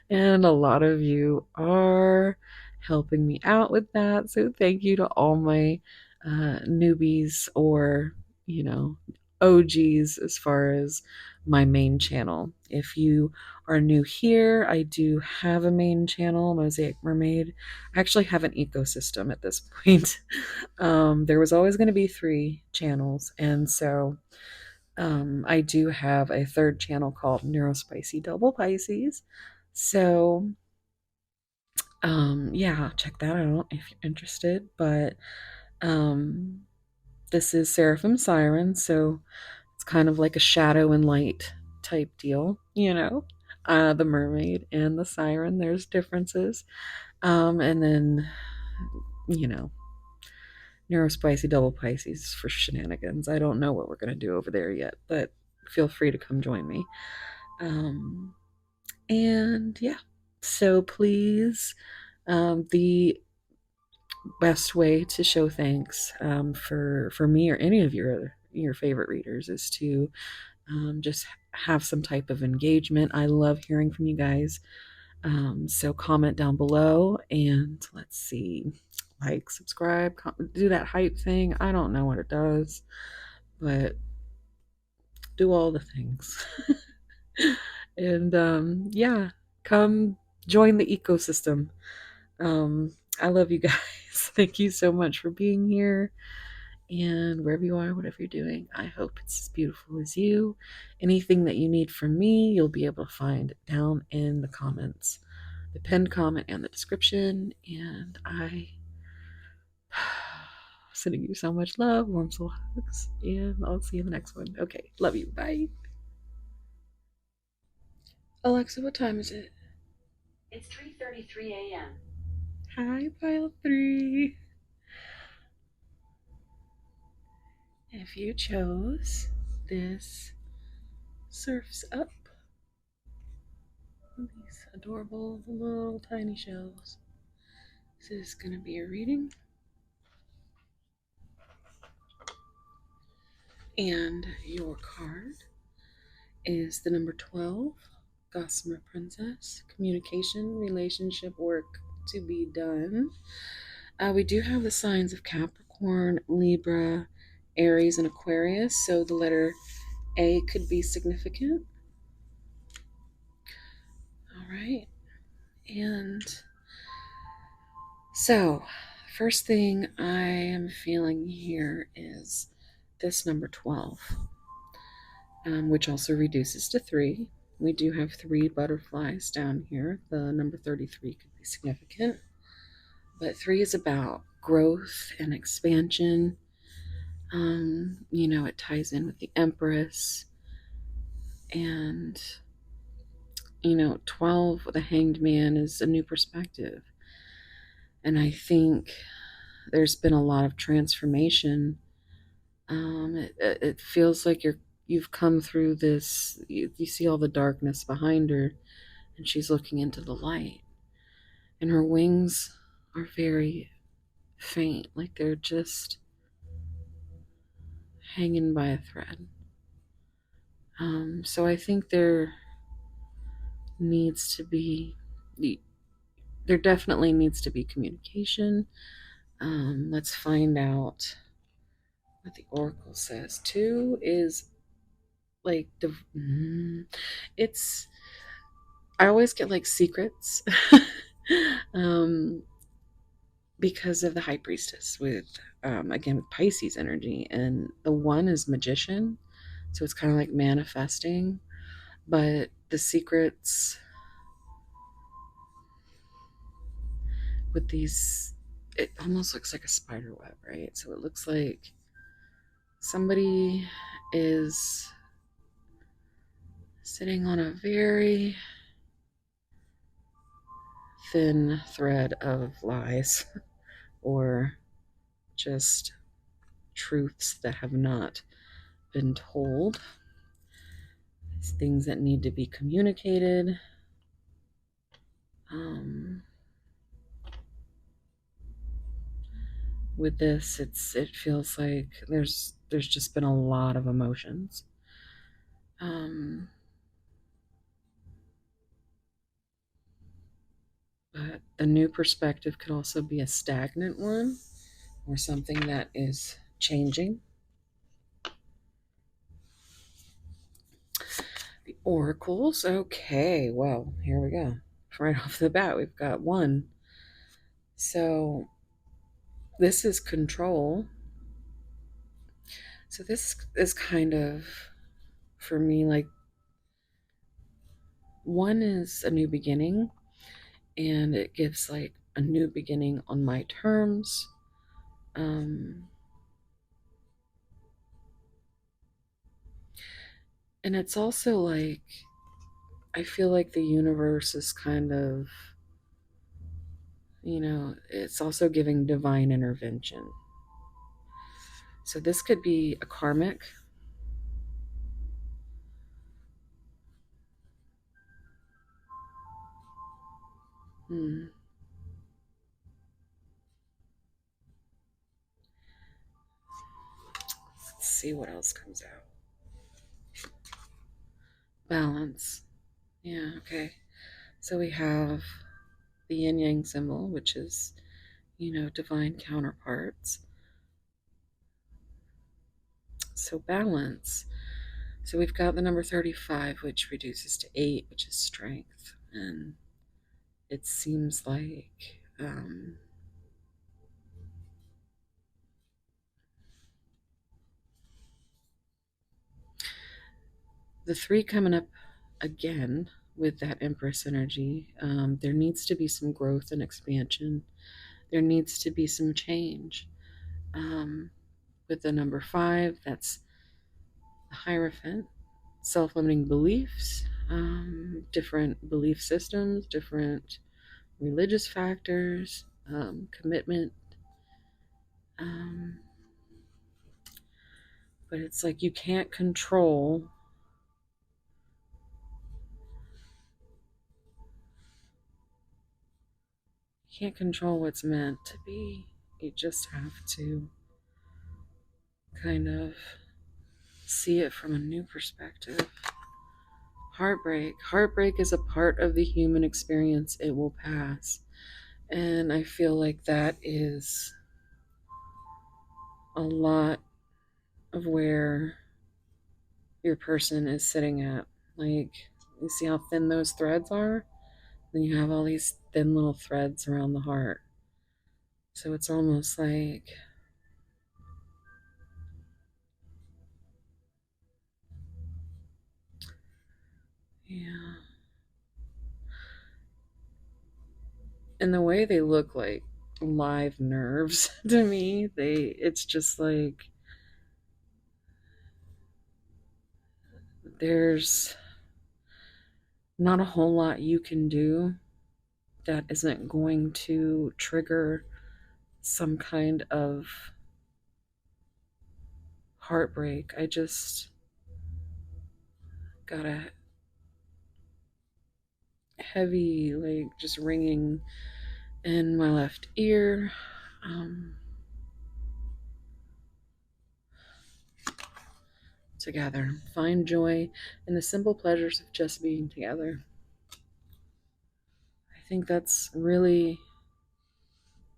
And a lot of you are helping me out with that. So thank you to all my newbies or, you know, OGs as far as my main channel. If you are new here, I do have a main channel, Mosaic Mermaid. I actually have an ecosystem at this point. There was always going to be 3 channels. And so I do have a third channel called Neurospicy Double Pisces. So, yeah, check that out if you're interested. But um, this is Seraphim Siren, so it's kind of like a shadow and light type deal, you know. The mermaid and the siren, there's differences. And then, you know, Neurospicy Double Pisces for shenanigans. I don't know what we're going to do over there yet, but feel free to come join me. Um, and yeah, so please, the best way to show thanks for me or any of your favorite readers is to just have some type of engagement. I love hearing from you guys. So comment down below and let's see, like, subscribe, do that hype thing. I don't know what it does, but do all the things. And yeah, come join the ecosystem. I love you guys. Thank you so much for being here. And wherever you are, whatever you're doing, I hope it's as beautiful as you. Anything that you need from me, you'll be able to find down in the comments, the pinned comment and the description. And I sending you so much love, warm soul hugs, and I'll see you in the next one. Okay, love you. Bye. Alexa, what time is it? It's 3:33 a.m. Hi, pile 3. If you chose this Surfs Up, these adorable little tiny shells. This is going to be a reading. And your card is the number 12, Gossamer Princess. Communication, relationship work to be done. We do have the signs of Capricorn, Libra, Aries, and Aquarius, so the letter A could be significant. All right. And so, first thing I am feeling here is this number 12. which also reduces to 3. We do have 3 butterflies down here. The number 33 could be significant. But 3 is about growth and expansion. It ties in with the Empress. And, 12 with a hanged man is a new perspective. And I think there's been a lot of transformation. It feels like you've come through this. You see all the darkness behind her, and she's looking into the light. And her wings are very faint, like they're just hanging by a thread. So I think needs to be, there definitely needs to be communication. Let's find out what the oracle says. 2 is like it's. I always get like secrets, um, because of the high priestess with again with Pisces energy, and the 1 is magician, so it's kind of like manifesting, but the secrets with these, it almost looks like a spider web, right? So it looks like somebody is sitting on a very thin thread of lies or just truths that have not been told. It's things that need to be communicated. Um, with this, it feels like there's just been a lot of emotions. But the new perspective could also be a stagnant one or something that is changing. The oracles. Okay, well, here we go. Right off the bat, we've got 1. So this is control. So this is kind of, for me, like 1 is a new beginning, and it gives like a new beginning on my terms. And it's also like, I feel like the universe is kind of, it's also giving divine intervention. So this could be a karmic. Let's see what else comes out. Balance. Yeah, okay. So we have the yin yang symbol, which is, divine counterparts. So balance. So we've got the number 35, which reduces to 8, which is strength. And it seems like the 3 coming up again with that Empress energy. There needs to be some growth and expansion. There needs to be some change. With the number 5, that's the Hierophant, self limiting beliefs, different belief systems, different religious factors, commitment. Um, but it's like you can't control. You can't control what's meant to be. You just have to kind of see it from a new perspective. Heartbreak. Heartbreak is a part of the human experience. It will pass. And I feel like that is a lot of where your person is sitting at. Like, you see how thin those threads are? Then you have all these thin little threads around the heart. So it's almost like Yeah. And the way they look like live nerves to me, it's just like there's not a whole lot you can do that isn't going to trigger some kind of heartbreak. I just got a heavy, like, just ringing in my left ear. Um, Together. Find joy in the simple pleasures of just being together. I think that's really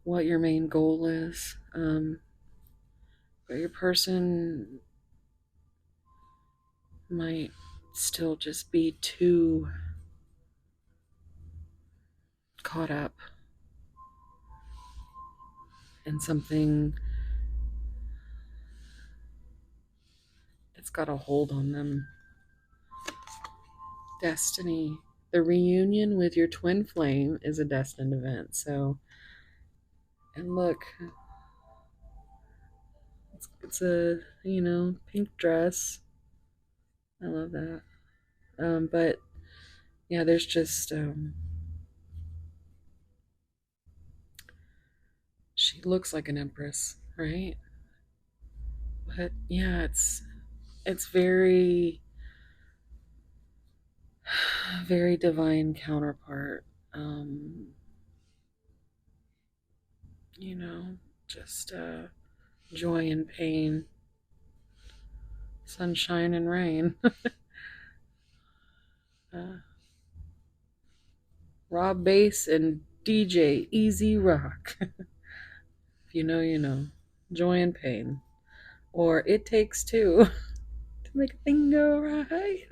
what your main goal is. But your person might still just be too caught up in something that's got a hold on them. Destiny. The reunion with your twin flame is a destined event. So, and look, it's a, pink dress. I love that. But yeah, there's just, she looks like an empress, right? But yeah, it's very, very divine counterpart. Um, you know, just joy and pain, sunshine and rain. uh, Rob Bass and DJ Easy Rock. If you know, you know. Joy and pain. Or It Takes Two to make a thing go right.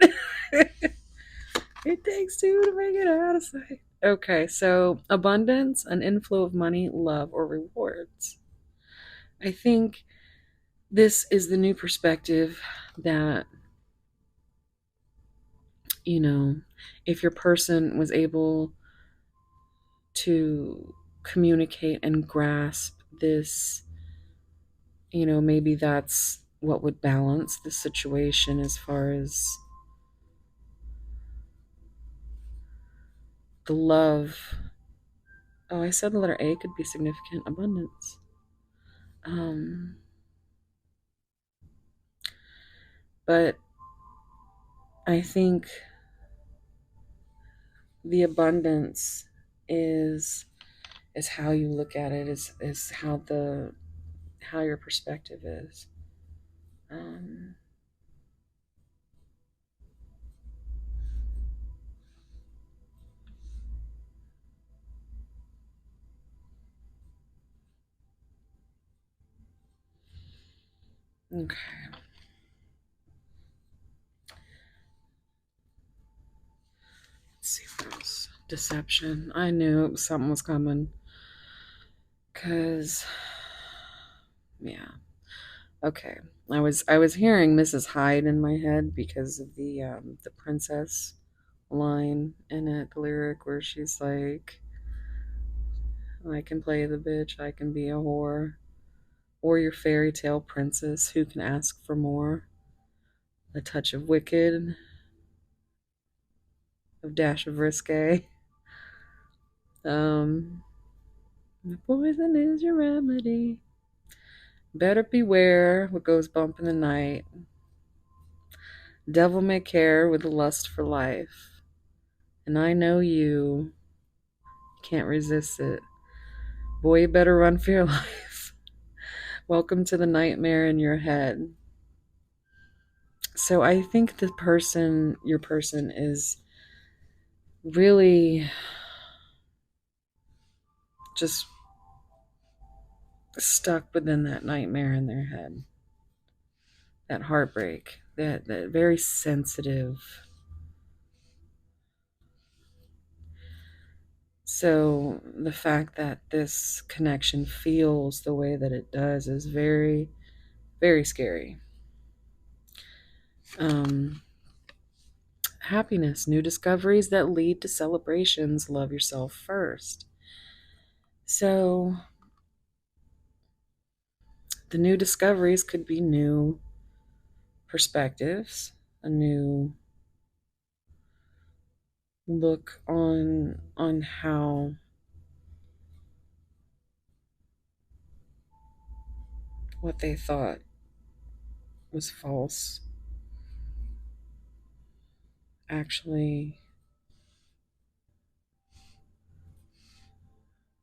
It takes two to make it out of sight. Okay, so abundance, an inflow of money, love, or rewards. I think this is the new perspective that, you know, if your person was able to communicate and grasp this, maybe that's what would balance the situation as far as the love. Oh, I said the letter A could be significant abundance. Um, but I think the abundance is is how you look at it, is how your perspective is. Um, okay, let's see what else. Deception. I knew something was coming. Cause, yeah. Okay. I was hearing Mrs. Hyde in my head because of the princess line in it, the lyric where she's like, I can play the bitch, I can be a whore, or your fairy tale princess who can ask for more. A touch of wicked, a dash of risque. Um, Poison is your remedy. Better beware what goes bump in the night. Devil may care with the lust for life. And I know you can't resist it. Boy, you better run for your life. Welcome to the nightmare in your head. So I think your person is really just stuck within that nightmare in their head, that heartbreak, that very sensitive. So the fact that this connection feels the way that it does is very, very scary. Um, happiness, new discoveries that lead to celebrations. Love yourself first. So, the new discoveries could be new perspectives, a new look on how what they thought was false actually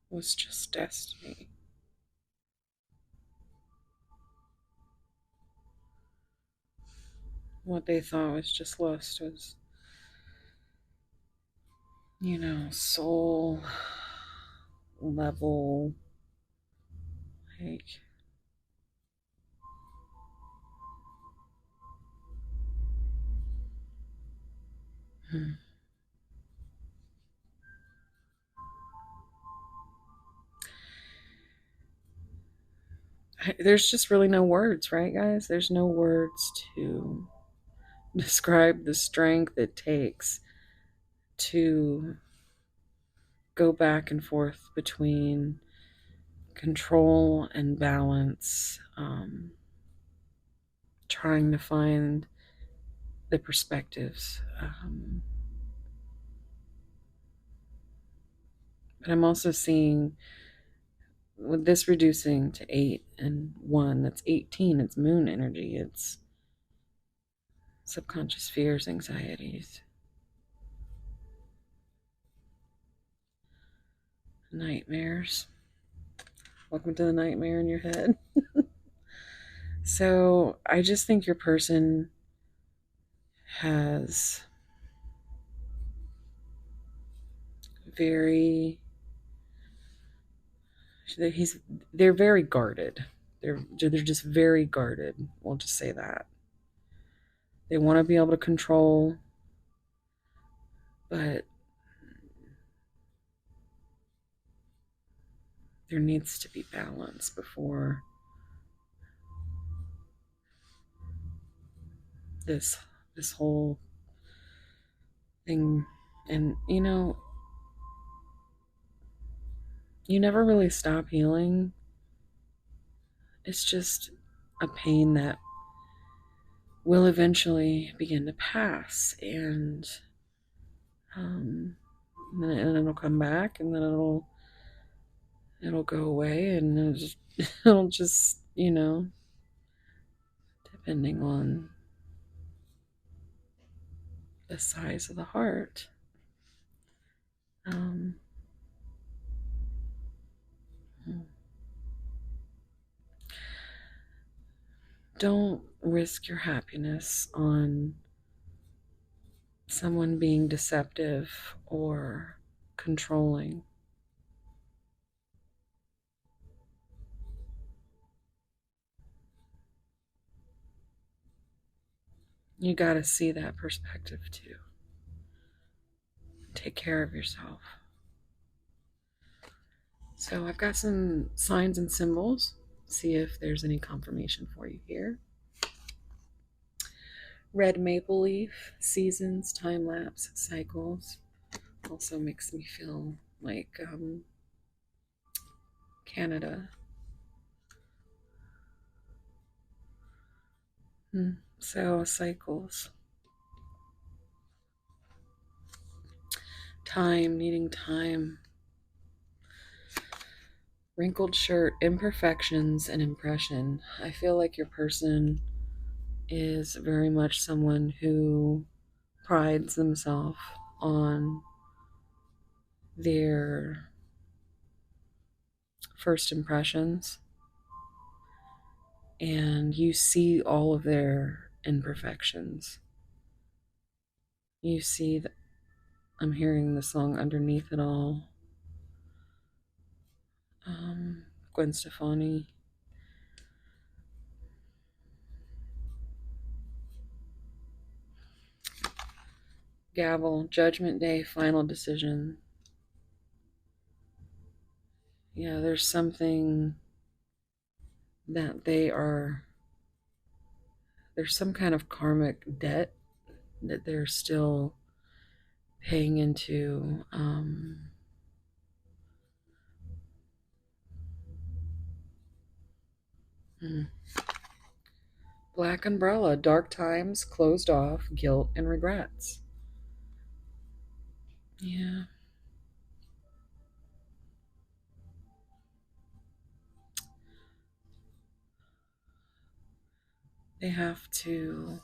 was just destiny. What they thought was just lust was, soul level, like, hmm. There's just really no words, right, guys? There's no words to describe the strength it takes to go back and forth between control and balance, trying to find the perspectives. But I'm also seeing with this reducing to 8 and 1, that's 18. It's moon energy, it's subconscious fears, anxieties, nightmares. Welcome to the nightmare in your head. So I just think your person has very he's they're very guarded. They're just very guarded. We'll just say that. They want to be able to control, but there needs to be balance before this this whole thing. And you never really stop healing. It's just a pain that will eventually begin to pass, um, and it'll come back, and then it'll go away, and it'll just depending on the size of the heart. Um, don't risk your happiness on someone being deceptive or controlling. You got to see that perspective too. Take care of yourself. So I've got some signs and symbols. See if there's any confirmation for you here. Red maple leaf, seasons, time lapse, cycles. Also makes me feel like Canada. So cycles. Time, needing time. Wrinkled shirt, imperfections, and impression. I feel like your person is very much someone who prides themselves on their first impressions, and you see all of their imperfections. You see that I'm hearing the song underneath it all. Gwen Stefani. Gavel, Judgment Day, final decision. Yeah, there's something that there's some kind of karmic debt that they're still paying into Black umbrella, dark times, closed off, guilt, and regrets. Yeah. They have to,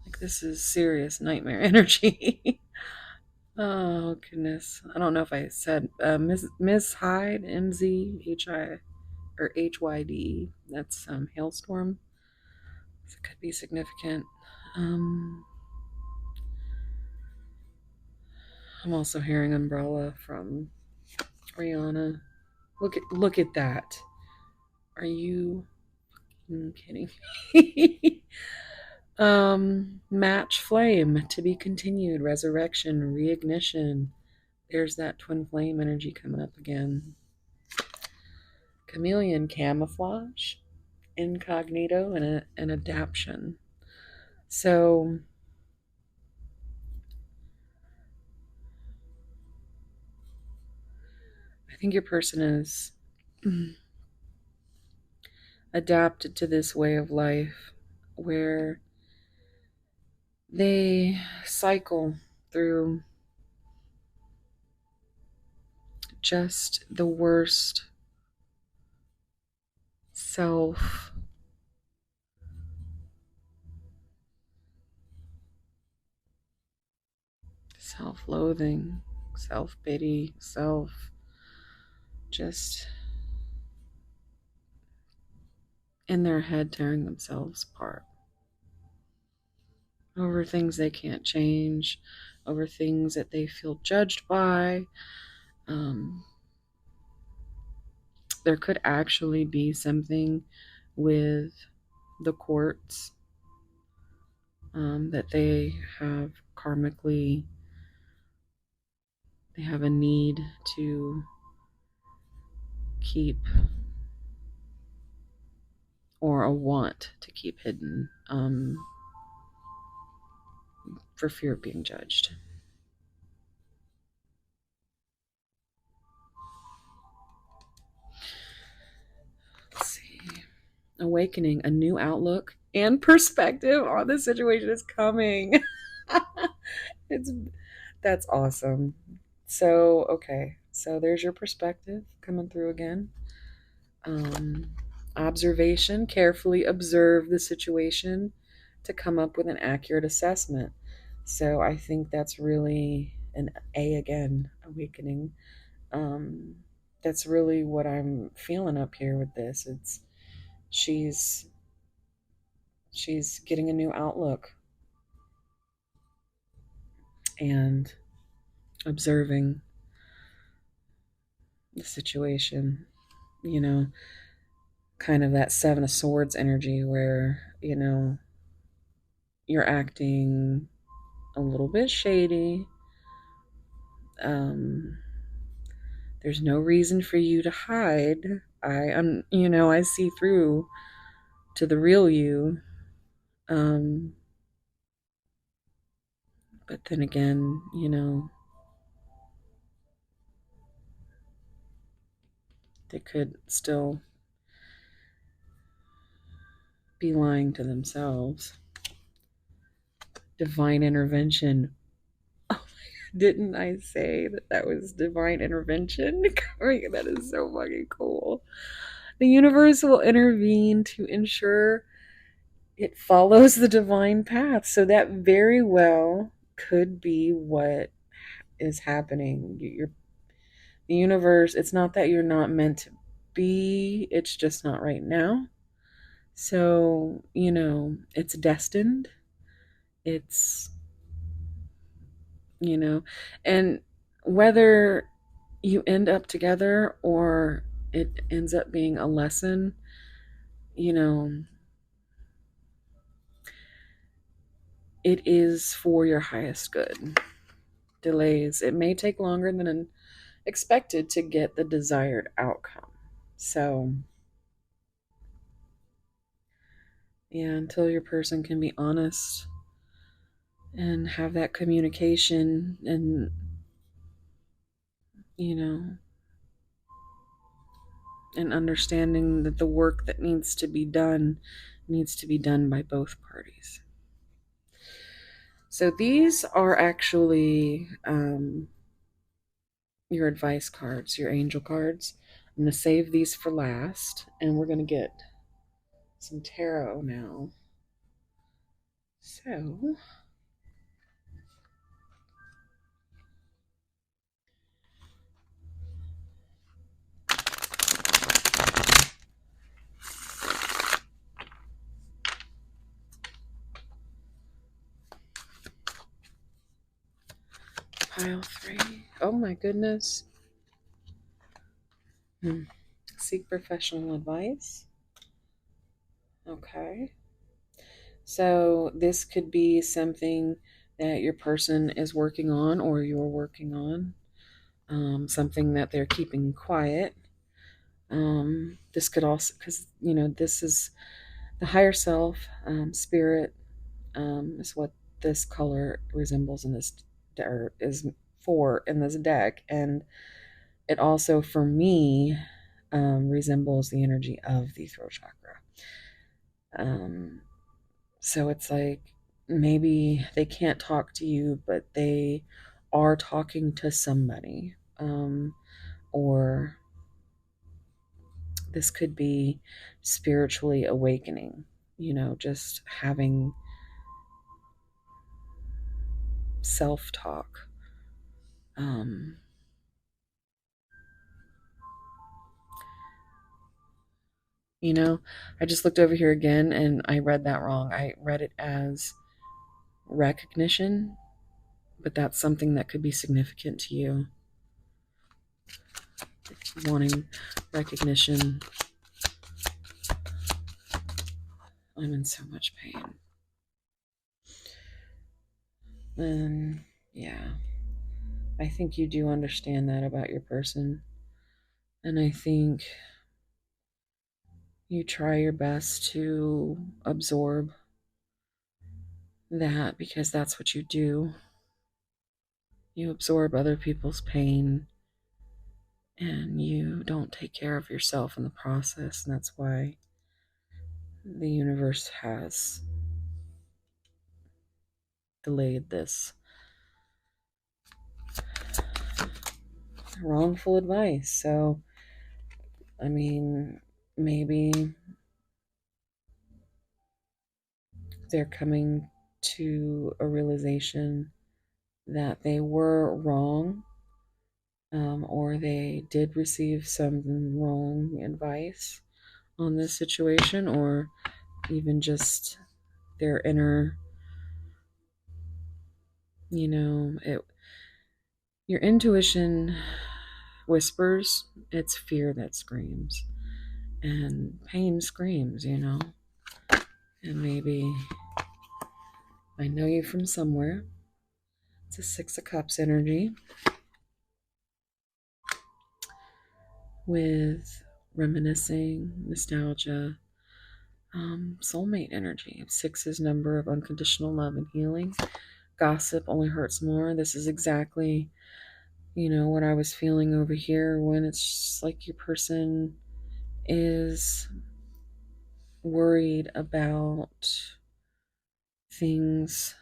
like, this is serious nightmare energy. Oh, goodness. I don't know if I said Miss Hyde, MZHI, or HYD. That's hailstorm. So it could be significant. Um, I'm also hearing umbrella from Rihanna. Look at that. Are you kidding me? Match flame to be continued, resurrection, reignition. There's that twin flame energy coming up again. Chameleon, camouflage, incognito, and an adaption. So I think your person is adapted to this way of life where they cycle through just the worst self self-loathing, self-pity, self just in their head tearing themselves apart over things they can't change, over things that they feel judged by. Um, there could actually be something with the courts that they have karmically, they have a need to keep or a want to keep hidden for fear of being judged. Let's see. Awakening, a new outlook and perspective on the situation is coming. it's That's awesome. So, okay. So there's your perspective coming through again. Um, Observation, carefully observe the situation to come up with an accurate assessment. So I think that's really an A again, awakening. Um, that's really what I'm feeling up here with this. It's she's she's getting a new outlook and observing the situation, you know, kind of that Seven of Swords energy where, you're acting a little bit shady. Um, there's no reason for you to hide. I see through to the real you. Um, but then again, they could still be lying to themselves. Divine intervention. Didn't I say that was divine intervention? That is so fucking cool. The universe will intervene to ensure it follows the divine path. So that very well could be what is happening. The universe, it's not that you're not meant to be, it's just not right now. So, it's destined. It's, you know, and whether you end up together or it ends up being a lesson, you know, it is for your highest good. Delays, it may take longer than expected to get the desired outcome. So, yeah, until your person can be honest and have that communication and, you know, and understanding that the work that needs to be done by both parties. So these are actually your advice cards, your angel cards. I'm going to save these for last, and we're going to get some tarot now. So, pile 3. Oh my goodness. Seek professional advice. Okay. So, this could be something that your person is working on or you're working on, something that they're keeping quiet. This could also, because, this is the higher self, spirit, is what this color resembles in this, or is for in this deck. And it also, for me, resembles the energy of the throat chakra. So it's like maybe they can't talk to you, but they are talking to somebody. Or this could be spiritually awakening, just having self talk. Um, I just looked over here again and I read that wrong. I read it as recognition, but that's something that could be significant to you. Wanting recognition. I'm in so much pain. And yeah, I think you do understand that about your person. And I think you try your best to absorb that because that's what you do. You absorb other people's pain and you don't take care of yourself in the process. And that's why the universe has delayed this wrongful advice. So, I mean, maybe they're coming to a realization that they were wrong, or they did receive some wrong advice on this situation, or even just their inner, your intuition whispers, it's fear that screams, and pain screams, and maybe I know you from somewhere. It's a 6 of Cups energy with reminiscing, nostalgia, soulmate energy. 6 is number of unconditional love and healing. Gossip only hurts more. This is exactly, what I was feeling over here when it's just like your person is worried about things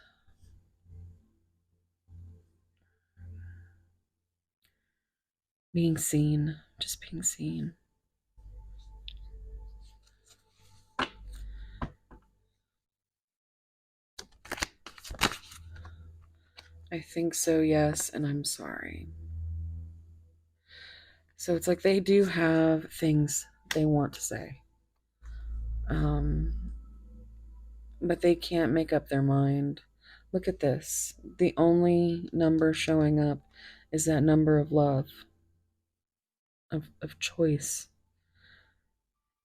being seen, just being seen. I think so, yes, and I'm sorry. So it's like they do have things they want to say. But they can't make up their mind. Look at this. The only number showing up is that number of love, of choice.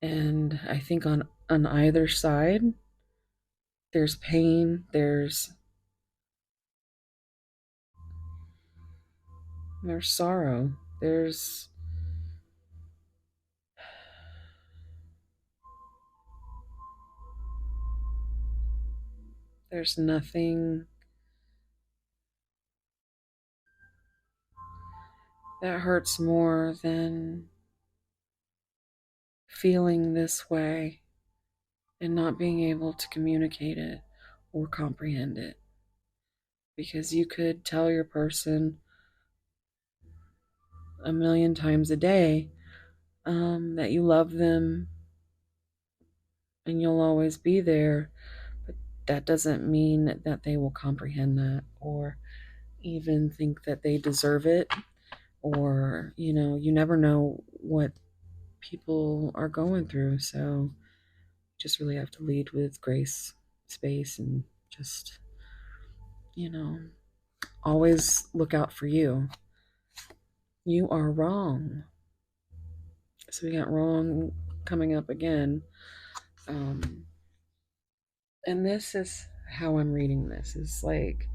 And I think on either side, there's pain, there's sorrow, there's nothing that hurts more than feeling this way and not being able to communicate it or comprehend it. Because you could tell your person a million times a day that you love them and you'll always be there, but that doesn't mean that they will comprehend that or even think that they deserve it. Or, you never know what people are going through. So just really have to lead with grace, space, and just, you know, always look out for you. You are wrong. So we got wrong coming up again. Um, and this is how I'm reading this. It's like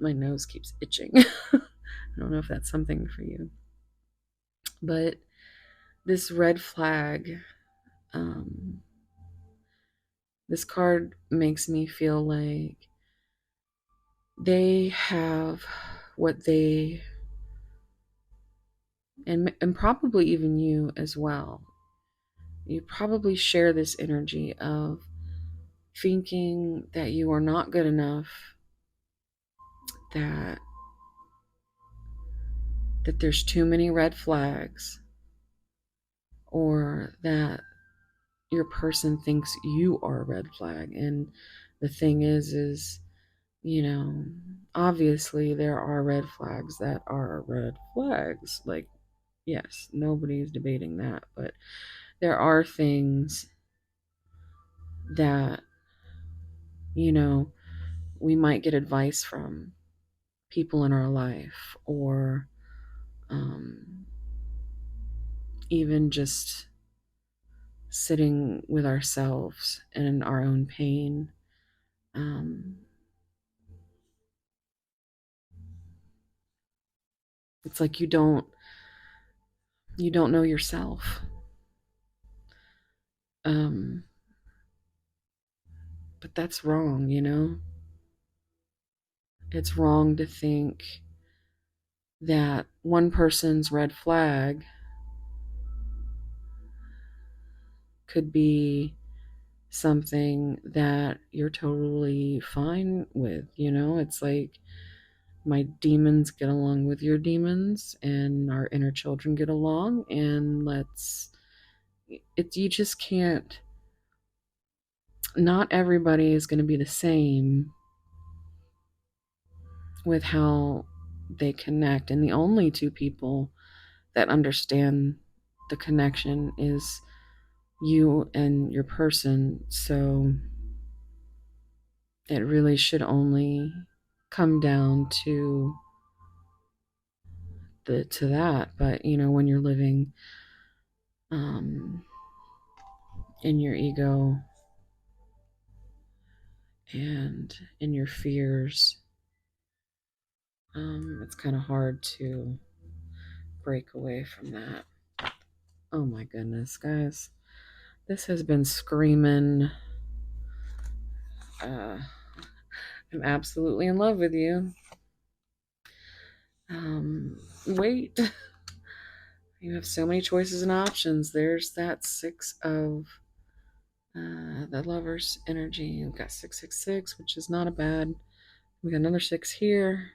my nose keeps itching. I don't know if that's something for you. But this red flag, um, this card makes me feel like they have what they, and probably even you as well, you probably share this energy of thinking that you are not good enough, that there's too many red flags, or that your person thinks you are a red flag. And the thing is, obviously there are red flags that are red flags. Like, yes, nobody's debating that, but there are things that, we might get advice from people in our life, or um, even just sitting with ourselves and our own pain. Um, it's like you don't know yourself. Um, but that's wrong. It's wrong to think that one person's red flag could be something that you're totally fine with. It's like my demons get along with your demons and our inner children get along, and you just can't, not everybody is going to be the same with how they connect. And the only two people that understand the connection is you and your person. So it really should only come down to that. But when you're living um, in your ego and in your fears, it's kind of hard to break away from that. Oh my goodness, guys. This has been screaming. Uh, I'm absolutely in love with you. Wait. You have so many choices and options. There's that six of the lover's energy. We've got 666, which is not a bad. We got another six here.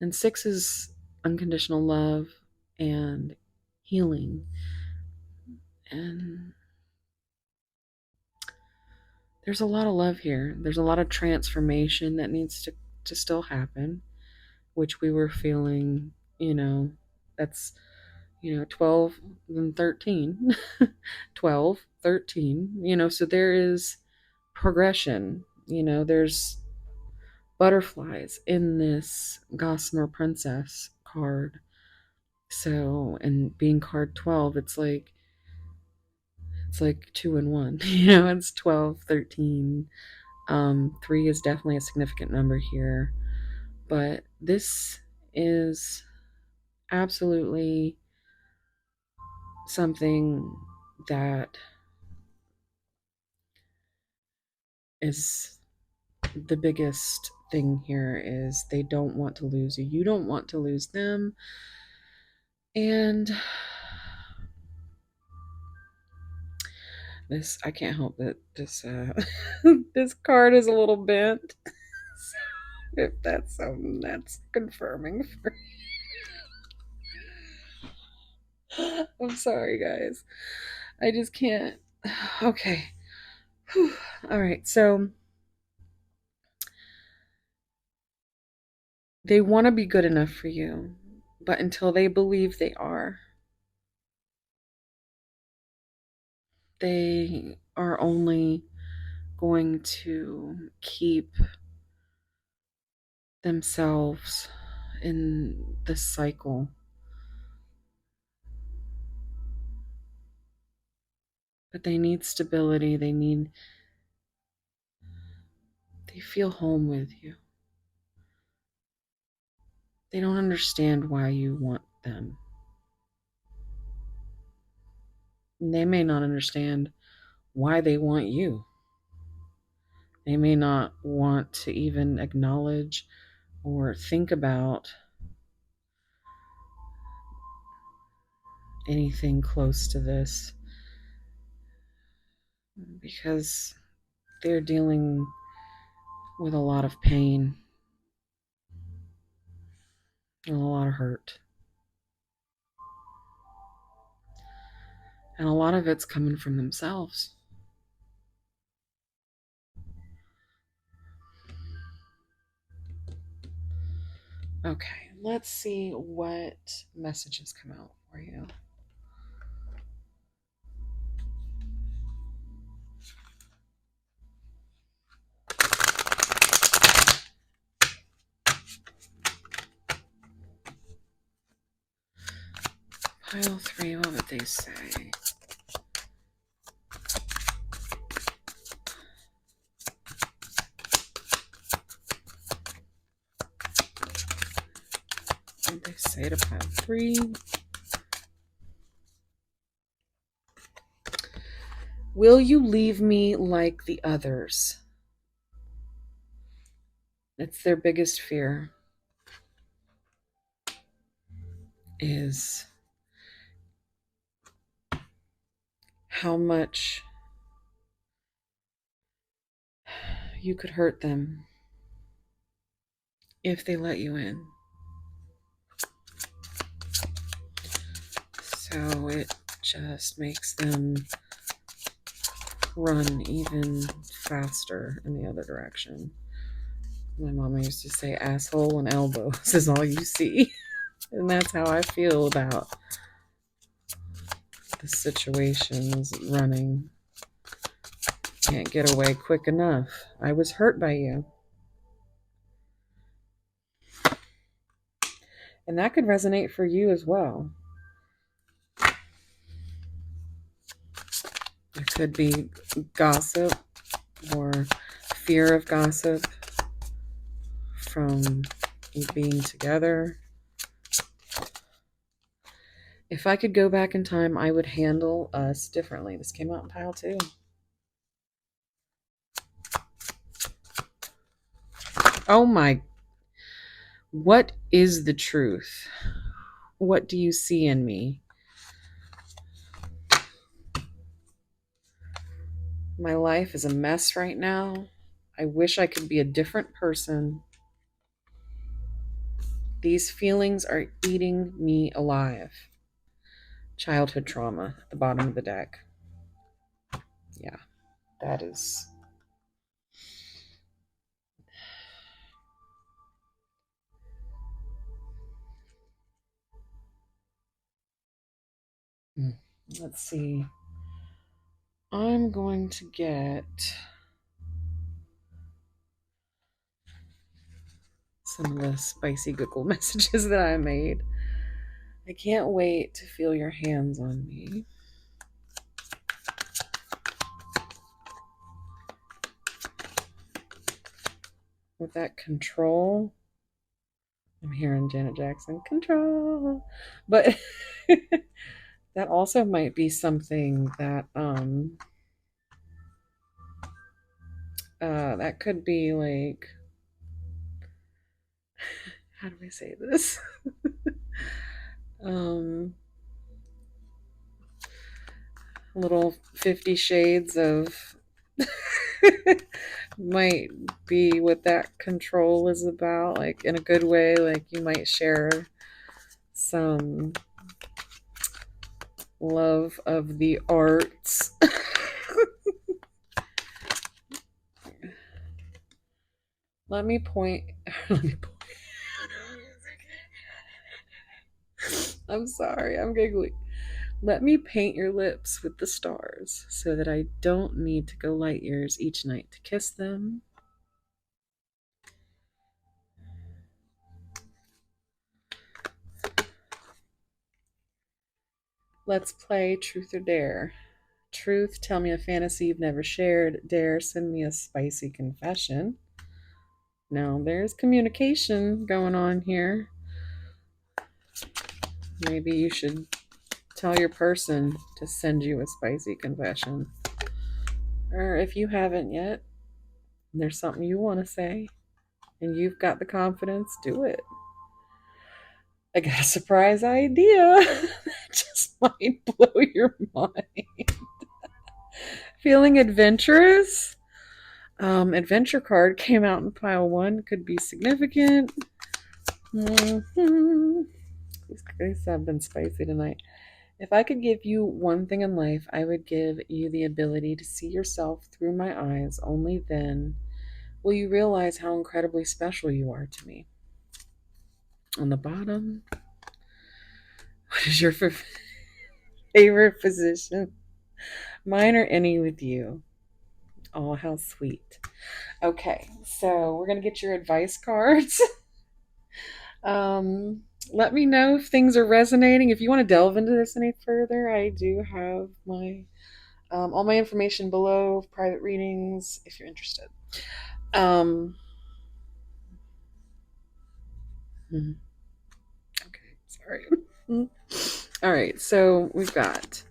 And six is unconditional love and healing. And there's a lot of love here. There's a lot of transformation that needs to still happen, which we were feeling, that's, 12 and 13. 12, 13, so there is progression. There's butterflies in this Gossamer Princess card. So, and being card 12, it's like two and one. It's 12, 13. 3 is definitely a significant number here. But this is absolutely something that is the biggest thing here. Is they don't want to lose you. You don't want to lose them. And this, I can't help it. This this card is a little bent. So if that's something that's confirming for I'm sorry, guys. I just can't. Okay. Whew. All right. So they want to be good enough for you, but until they believe they are, they are only going to keep themselves in this cycle. But they need stability. They feel home with you. They don't understand why you want them. And they may not understand why they want you. They may not want to even acknowledge or think about anything close to this because they're dealing with a lot of pain and a lot of hurt. And a lot of it's coming from themselves. Okay, let's see what messages come out for you. Pile 3, what would they say? What would they say to pile 3? Will you leave me like the others? It's their biggest fear is how much you could hurt them if they let you in. So it just makes them run even faster in the other direction. My mama used to say asshole and elbows is all you see. And that's how I feel about the situations running. Can't get away quick enough. I was hurt by you. And that could resonate for you as well. It could be gossip or fear of gossip from you being together. If I could go back in time, I would handle us differently. This came out in pile 2. Oh my. What is the truth? What do you see in me? My life is a mess right now. I wish I could be a different person. These feelings are eating me alive. Childhood trauma at the bottom of the deck. Yeah, that is. Let's see. I'm going to get some of the spicy Google messages that I made. I can't wait to feel your hands on me. With that control, I'm hearing Janet Jackson, control. But that also might be something that that could be like, how do I say this? Um, little 50 shades of might be what that control is about, like in a good way. Like you might share some love of the arts. Let me point. Let me point. I'm sorry, I'm giggling. Let me paint your lips with the stars so that I don't need to go light years each night to kiss them. Let's play truth or dare. Truth, tell me a fantasy you've never shared. Dare, send me a spicy confession. Now, there's communication going on here. Maybe you should tell your person to send you a spicy confession. Or if you haven't yet, there's something you want to say and you've got the confidence, do it. I got a surprise idea that just might blow your mind. Feeling adventurous? Adventure card came out in pile one. Could be significant. Mm-hmm. These have been spicy tonight. If I could give you one thing in life, I would give you the ability to see yourself through my eyes. Only then will you realize how incredibly special you are to me. On the bottom, what is your favorite position? Mine or any with you. Oh, how sweet. Okay, so we're going to get your advice cards. um, Let me know if things are resonating. If you want to delve into this any further, I do have my all my information below, private readings, if you're interested. Um, mhm. Okay, sorry. All right, so we've got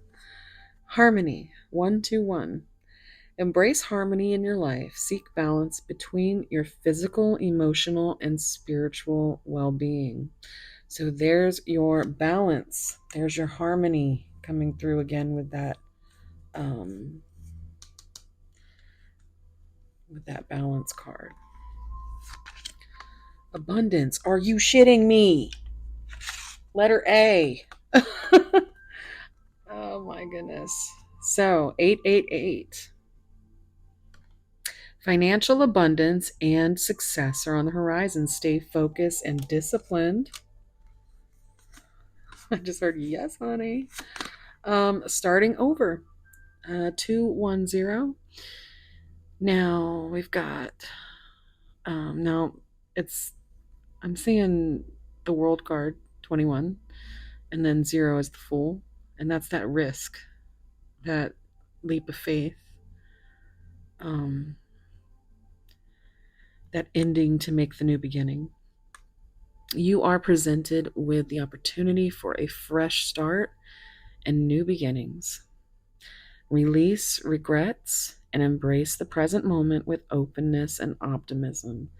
harmony 121. Embrace harmony in your life. Seek balance between your physical, emotional, and spiritual well being. So there's your balance. There's your harmony coming through again um, with that balance card. Abundance. Are you shitting me? Letter A. Oh my goodness. So 888. Financial abundance and success are on the horizon. Stay focused and disciplined. I just heard yes, honey. Starting over. 210. Now we've got now it's I'm seeing the world card 21 and then 0 is the fool, and that's that risk, that leap of faith, um that ending to make the new beginning. You are presented with the opportunity for a fresh start and new beginnings. Release regrets and embrace the present moment with openness and optimism.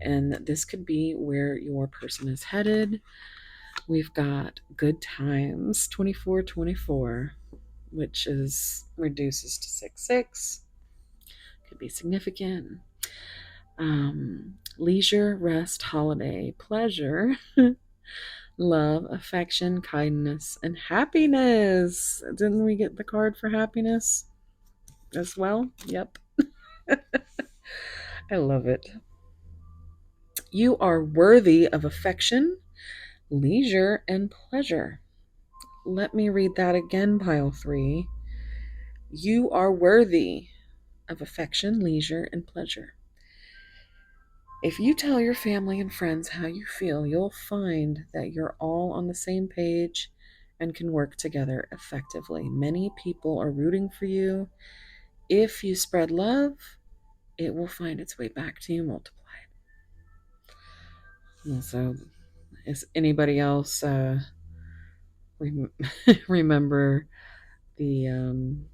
And this could be where your person is headed. We've got good times 2424, which is reduces to 66. Could be significant. Leisure, rest, holiday, pleasure, love, affection, kindness, and happiness. Didn't we get the card for happiness as well? Yep. I love it. You are worthy of affection, leisure, and pleasure. Let me read that again, pile three. You are worthy of affection, leisure, and pleasure. If you tell your family and friends how you feel, you'll find that you're all on the same page and can work together effectively. Many people are rooting for you. If you spread love, it will find its way back to you multiplied. And so, is anybody else rem- remember the on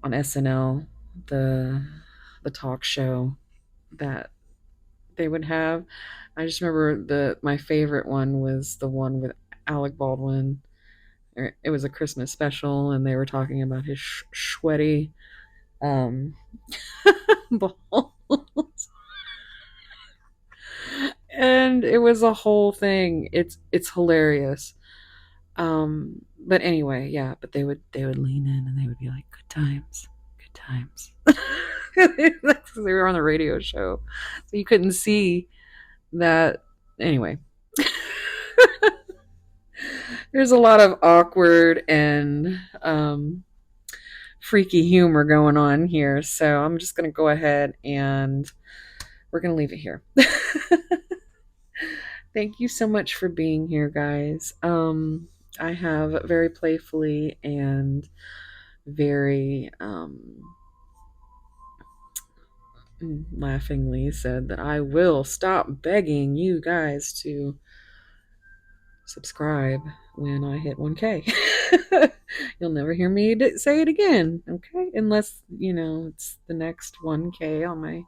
SNL, the talk show that they would have. I just remember my favorite one was the one with Alec Baldwin. It was a Christmas special, and they were talking about his sweaty um, balls, and it was a whole thing. It's hilarious. But anyway, yeah. But they would lean in and they would be like, "Good times, good times." Because they were on the radio show, so you couldn't see that. Anyway, there's a lot of awkward and freaky humor going on here. So I'm just going to go ahead and we're going to leave it here. Thank you so much for being here, guys. I have very playfully and very laughingly said that I will stop begging you guys to subscribe when I hit 1K. You'll never hear me say it again, okay? Unless, it's the next 1K on my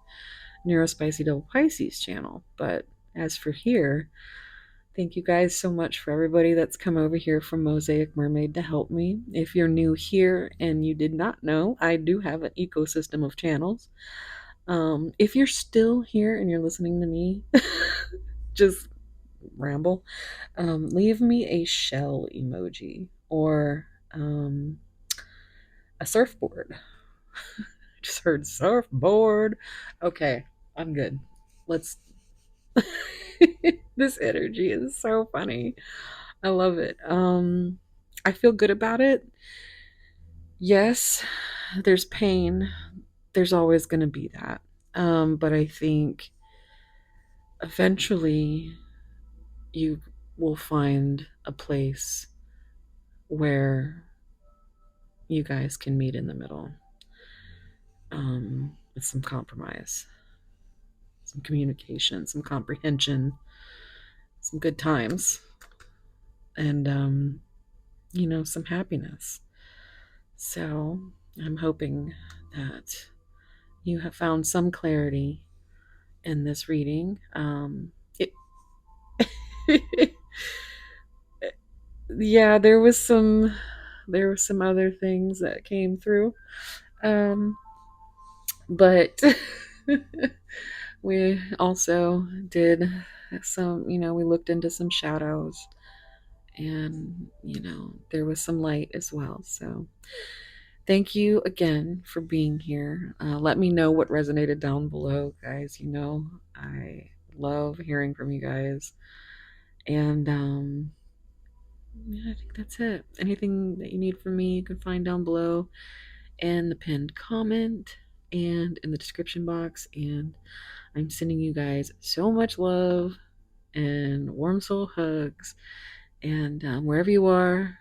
Neurospicy Double Pisces channel. But as for here, thank you guys so much for everybody that's come over here from Mosaic Mermaid to help me. If you're new here and you did not know, I do have an ecosystem of channels. If you're still here and you're listening to me, just ramble, leave me a shell emoji or a surfboard. Just heard surfboard. Okay, I'm good. Let's. This energy is so funny. I love it. I feel good about it. Yes, there's pain. There's always going to be that. But I think eventually you will find a place where you guys can meet in the middle, with some compromise, some communication, some comprehension, some good times, and, some happiness. So I'm hoping that you have found some clarity in this reading. It, yeah, there was some other things that came through, um, but we also did some. We looked into some shadows, and there was some light as well. So thank you again for being here. Let me know what resonated down below, guys. I love hearing from you guys. And yeah, I think that's it. Anything that you need from me, you can find down below in the pinned comment and in the description box. And I'm sending you guys so much love and warm soul hugs. And wherever you are,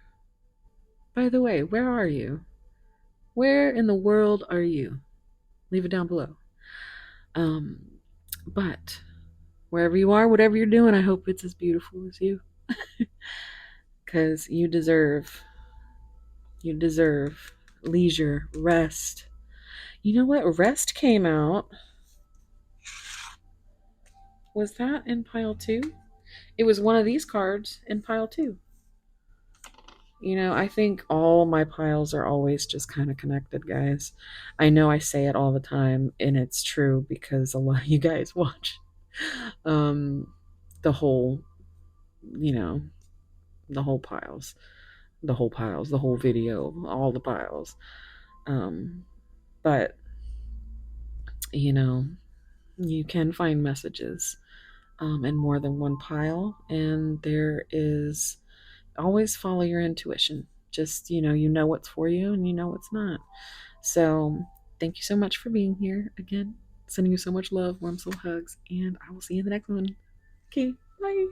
by the way, where are you? Where in the world are you? Leave it down below. But wherever you are, whatever you're doing, I hope it's as beautiful as you. Because you deserve leisure, rest. You know what? Rest came out. Was that in pile 2? It was one of these cards in pile 2. I think all my piles are always just kind of connected, guys. I know I say it all the time, and it's true because a lot of you guys watch um, the whole, you know, the whole piles, the whole video, all the piles. Um, but, you know, you can find messages in more than one pile, and there is always follow your intuition. Just, you know what's for you and you know what's not. So, thank you so much for being here again. Sending you so much love, warm soul hugs, and I will see you in the next one. Okay, bye.